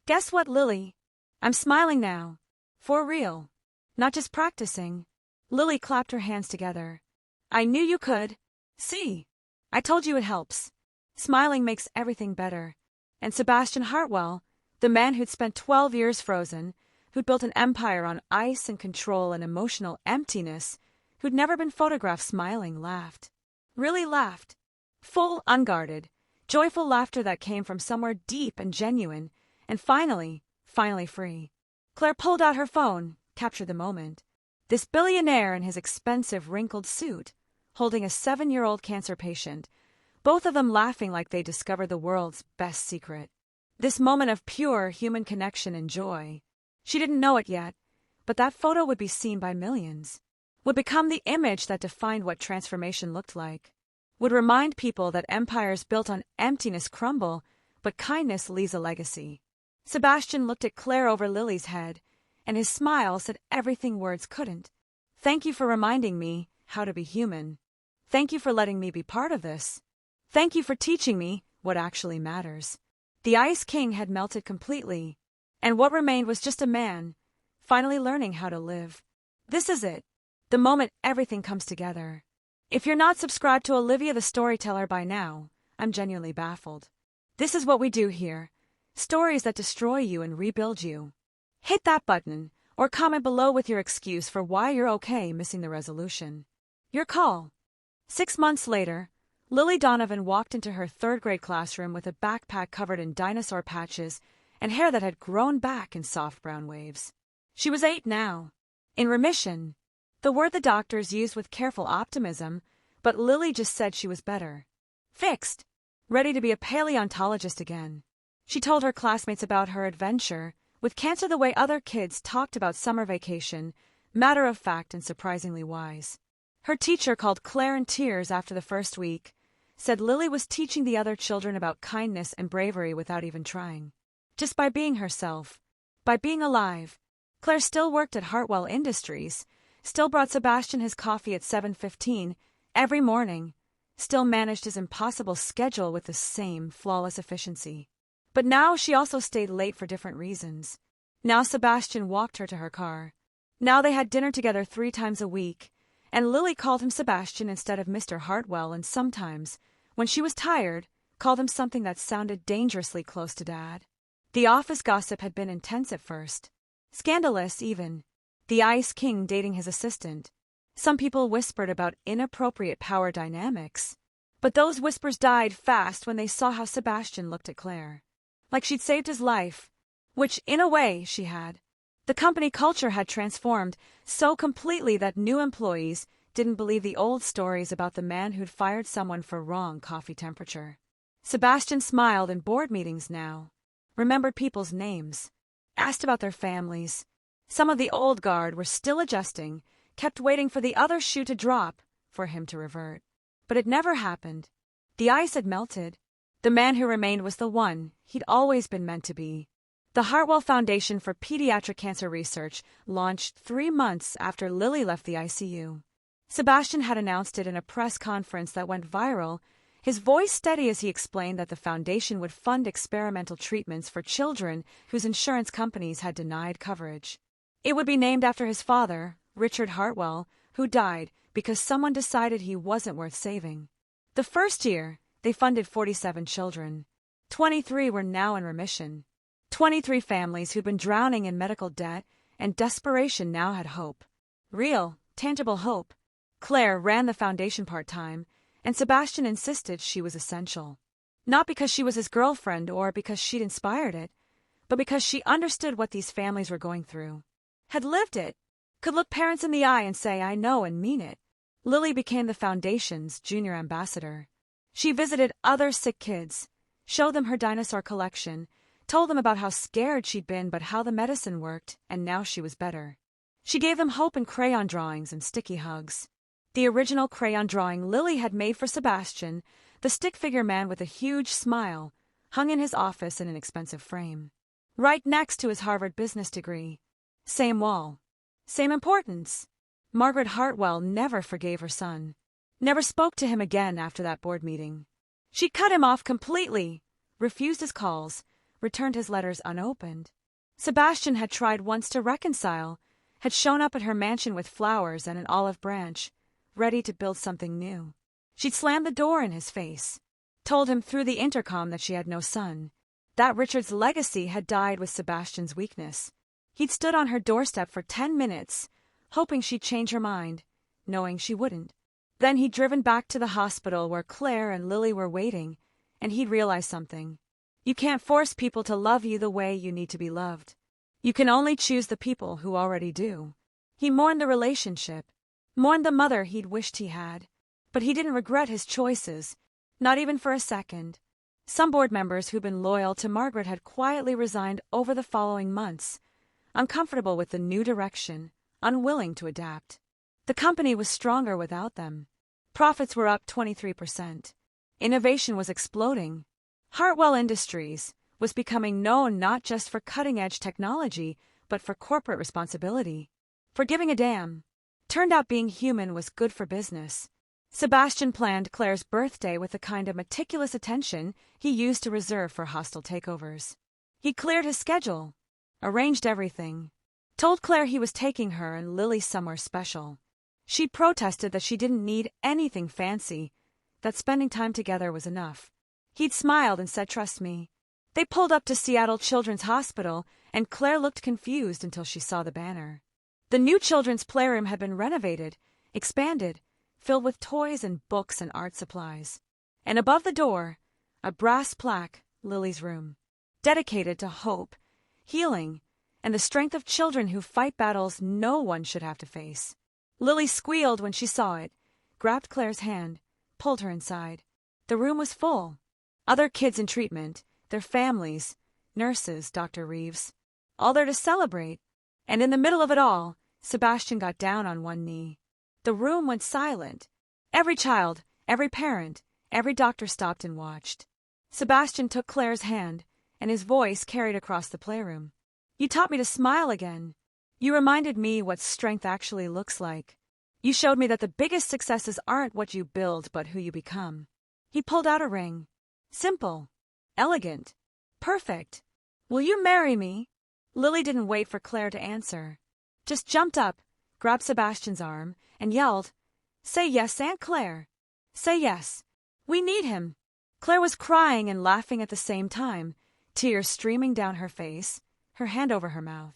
Guess what, Lily? I'm smiling now. For real. Not just practicing. Lily clapped her hands together. I knew you could. See? I told you it helps. Smiling makes everything better. And Sebastian Hartwell, the man who'd spent 12 years frozen, who'd built an empire on ice and control and emotional emptiness, who'd never been photographed smiling, laughed. Really laughed. Full, unguarded, joyful laughter that came from somewhere deep and genuine, and finally free. Claire pulled out her phone, captured the moment. This billionaire in his expensive wrinkled suit, holding a 7-year-old cancer patient, both of them laughing like they discovered the world's best secret. This moment of pure human connection and joy. She didn't know it yet, but that photo would be seen by millions. Would become the image that defined what transformation looked like. Would remind people that empires built on emptiness crumble, but kindness leaves a legacy. Sebastian looked at Claire over Lily's head, and his smile said everything words couldn't. Thank you for reminding me how to be human. Thank you for letting me be part of this. Thank you for teaching me what actually matters. The Ice King had melted completely, and what remained was just a man, finally learning how to live. This is it, the moment everything comes together. If you're not subscribed to Olivia the Storyteller by now, I'm genuinely baffled. This is what we do here. Stories that destroy you and rebuild you. Hit that button, or comment below with your excuse for why you're okay missing the resolution. Your call. 6 months later, Lily Donovan walked into her 3rd-grade classroom with a backpack covered in dinosaur patches and hair that had grown back in soft brown waves. She was 8 now. In remission. The word the doctors used with careful optimism, but Lily just said she was better. Fixed. Ready to be a paleontologist again. She told her classmates about her adventure with cancer the way other kids talked about summer vacation, matter of fact and surprisingly wise. Her teacher called Claire in tears after the first week, said Lily was teaching the other children about kindness and bravery without even trying. Just by being herself. By being alive. Claire still worked at Hartwell Industries, still brought Sebastian his coffee at 7:15 every morning, still managed his impossible schedule with the same flawless efficiency. But now she also stayed late for different reasons. Now Sebastian walked her to her car. Now they had dinner together 3 times a week, and Lily called him Sebastian instead of Mr. Hartwell, and sometimes, when she was tired, called him something that sounded dangerously close to Dad. The office gossip had been intense at first. Scandalous, even. The Ice King dating his assistant. Some people whispered about inappropriate power dynamics. But those whispers died fast when they saw how Sebastian looked at Claire. Like she'd saved his life. Which, in a way, she had. The company culture had transformed so completely that new employees didn't believe the old stories about the man who'd fired someone for wrong coffee temperature. Sebastian smiled in board meetings now. Remembered people's names. Asked about their families. Some of the old guard were still adjusting, kept waiting for the other shoe to drop, for him to revert. But it never happened. The ice had melted. The man who remained was the one he'd always been meant to be. The Hartwell Foundation for Pediatric Cancer Research launched 3 months after Lily left the ICU. Sebastian had announced it in a press conference that went viral, his voice steady as he explained that the foundation would fund experimental treatments for children whose insurance companies had denied coverage. It would be named after his father, Richard Hartwell, who died because someone decided he wasn't worth saving. The first year, they funded 47 children. 23 were now in remission. 23 families who'd been drowning in medical debt and desperation now had hope. Real, tangible hope. Claire ran the foundation part-time, and Sebastian insisted she was essential. Not because she was his girlfriend or because she'd inspired it, but because she understood what these families were going through. Had lived it. Could look parents in the eye and say, I know, and mean it. Lily became the foundation's junior ambassador. She visited other sick kids, showed them her dinosaur collection, told them about how scared she'd been but how the medicine worked, and now she was better. She gave them hope in crayon drawings and sticky hugs. The original crayon drawing Lily had made for Sebastian, the stick figure man with a huge smile, hung in his office in an expensive frame. Right next to his Harvard business degree. Same wall. Same importance. Margaret Hartwell never forgave her son. Never spoke to him again after that board meeting. She cut him off completely, refused his calls, returned his letters unopened. Sebastian had tried once to reconcile, had shown up at her mansion with flowers and an olive branch, ready to build something new. She'd slammed the door in his face, told him through the intercom that she had no son, that Richard's legacy had died with Sebastian's weakness. He'd stood on her doorstep for 10 minutes, hoping she'd change her mind, knowing she wouldn't. Then he'd driven back to the hospital where Claire and Lily were waiting, and he'd realized something. You can't force people to love you the way you need to be loved. You can only choose the people who already do. He mourned the relationship, mourned the mother he'd wished he had, but he didn't regret his choices, not even for a second. Some board members who'd been loyal to Margaret had quietly resigned over the following months, uncomfortable with the new direction, unwilling to adapt. The company was stronger without them. Profits were up 23%. Innovation was exploding. Hartwell Industries was becoming known not just for cutting-edge technology, but for corporate responsibility. For giving a damn. Turned out being human was good for business. Sebastian planned Claire's birthday with the kind of meticulous attention he used to reserve for hostile takeovers. He cleared his schedule, arranged everything, told Claire he was taking her and Lily somewhere special. She protested that she didn't need anything fancy, that spending time together was enough. He'd smiled and said, trust me. They pulled up to Seattle Children's Hospital, and Claire looked confused until she saw the banner. The new children's playroom had been renovated, expanded, filled with toys and books and art supplies. And above the door, a brass plaque, Lily's room, dedicated to hope, healing, and the strength of children who fight battles no one should have to face. Lily squealed when she saw it, grabbed Claire's hand, pulled her inside. The room was full. Other kids in treatment, their families, nurses, Dr. Reeves, all there to celebrate. And in the middle of it all, Sebastian got down on one knee. The room went silent. Every child, every parent, every doctor stopped and watched. Sebastian took Claire's hand, and his voice carried across the playroom. You taught me to smile again. You reminded me what strength actually looks like. You showed me that the biggest successes aren't what you build, but who you become. He pulled out a ring. Simple. Elegant. Perfect. Will you marry me? Lily didn't wait for Claire to answer. Just jumped up, grabbed Sebastian's arm, and yelled, Say yes, Aunt Claire. Say yes. We need him. Claire was crying and laughing at the same time, tears streaming down her face, her hand over her mouth.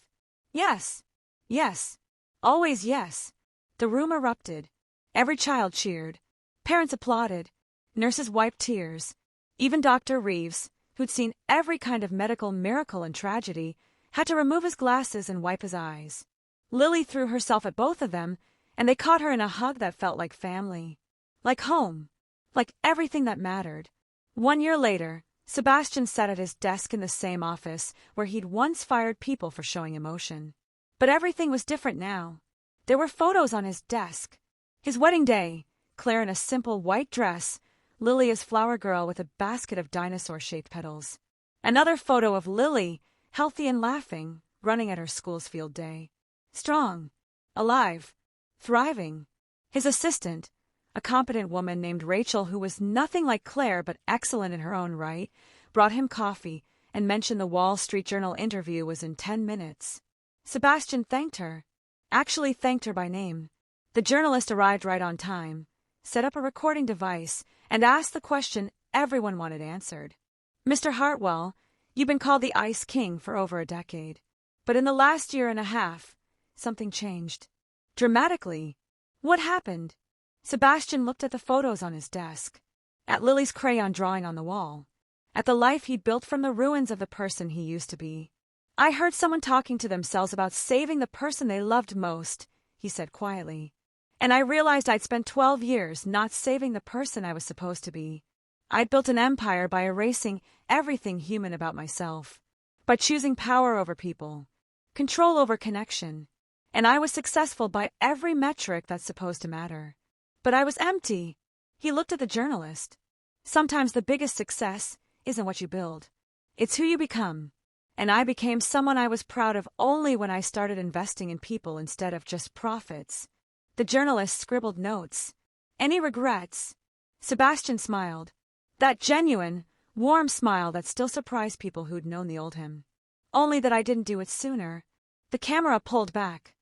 Yes. Yes. Always yes. The room erupted. Every child cheered. Parents applauded. Nurses wiped tears. Even Dr. Reeves, who'd seen every kind of medical miracle and tragedy, had to remove his glasses and wipe his eyes. Lily threw herself at both of them, and they caught her in a hug that felt like family. Like home. Like everything that mattered. 1 year later, Sebastian sat at his desk in the same office where he'd once fired people for showing emotion. But everything was different now. There were photos on his desk. His wedding day, Claire in a simple white dress, Lily as flower girl with a basket of dinosaur-shaped petals. Another photo of Lily, healthy and laughing, running at her school's field day. Strong, alive, thriving. His assistant, a competent woman named Rachel who was nothing like Claire but excellent in her own right, brought him coffee and mentioned the Wall Street Journal interview was in 10 minutes. Sebastian thanked her. Actually thanked her by name. The journalist arrived right on time, set up a recording device, and asked the question everyone wanted answered. Mr. Hartwell, you've been called the Ice King for over a decade. But in the last year and a half, something changed. Dramatically. What happened? Sebastian looked at the photos on his desk, at Lily's crayon drawing on the wall, at the life he'd built from the ruins of the person he used to be. I heard someone talking to themselves about saving the person they loved most, he said quietly. And I realized I'd spent 12 years not saving the person I was supposed to be. I'd built an empire by erasing everything human about myself, by choosing power over people, control over connection, and I was successful by every metric that's supposed to matter. But I was empty. He looked at the journalist. Sometimes the biggest success isn't what you build. It's who you become. And I became someone I was proud of only when I started investing in people instead of just profits. The journalist scribbled notes. Any regrets? Sebastian smiled. That genuine, warm smile that still surprised people who'd known the old him. Only that I didn't do it sooner. The camera pulled back.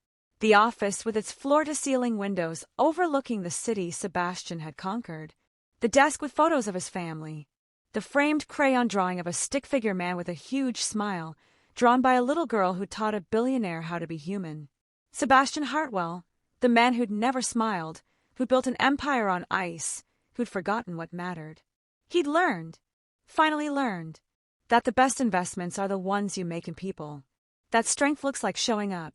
The office with its floor-to-ceiling windows overlooking the city Sebastian had conquered. The desk with photos of his family. The framed crayon drawing of a stick-figure man with a huge smile, drawn by a little girl who taught a billionaire how to be human. Sebastian Hartwell, the man who'd never smiled, who built an empire on ice, who'd forgotten what mattered. He'd learned, finally learned, that the best investments are the ones you make in people. That strength looks like showing up.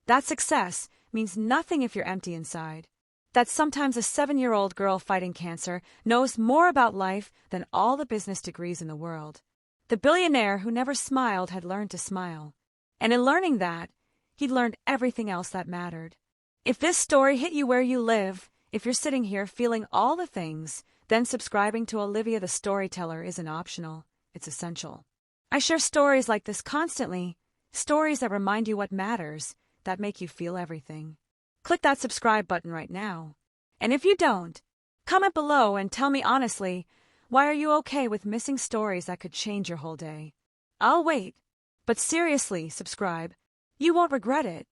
That success means nothing if you're empty inside. That sometimes a 7-year-old girl fighting cancer knows more about life than all the business degrees in the world. The billionaire who never smiled had learned to smile. And in learning that, he'd learned everything else that mattered. If this story hit you where you live, if you're sitting here feeling all the things, then subscribing to Olivia the Storyteller isn't optional, it's essential. I share stories like this constantly, stories that remind you what matters, that make you feel everything. Click that subscribe button right now. And if you don't, comment below and tell me honestly, why are you okay with missing stories that could change your whole day? I'll wait. But seriously, subscribe. You won't regret it.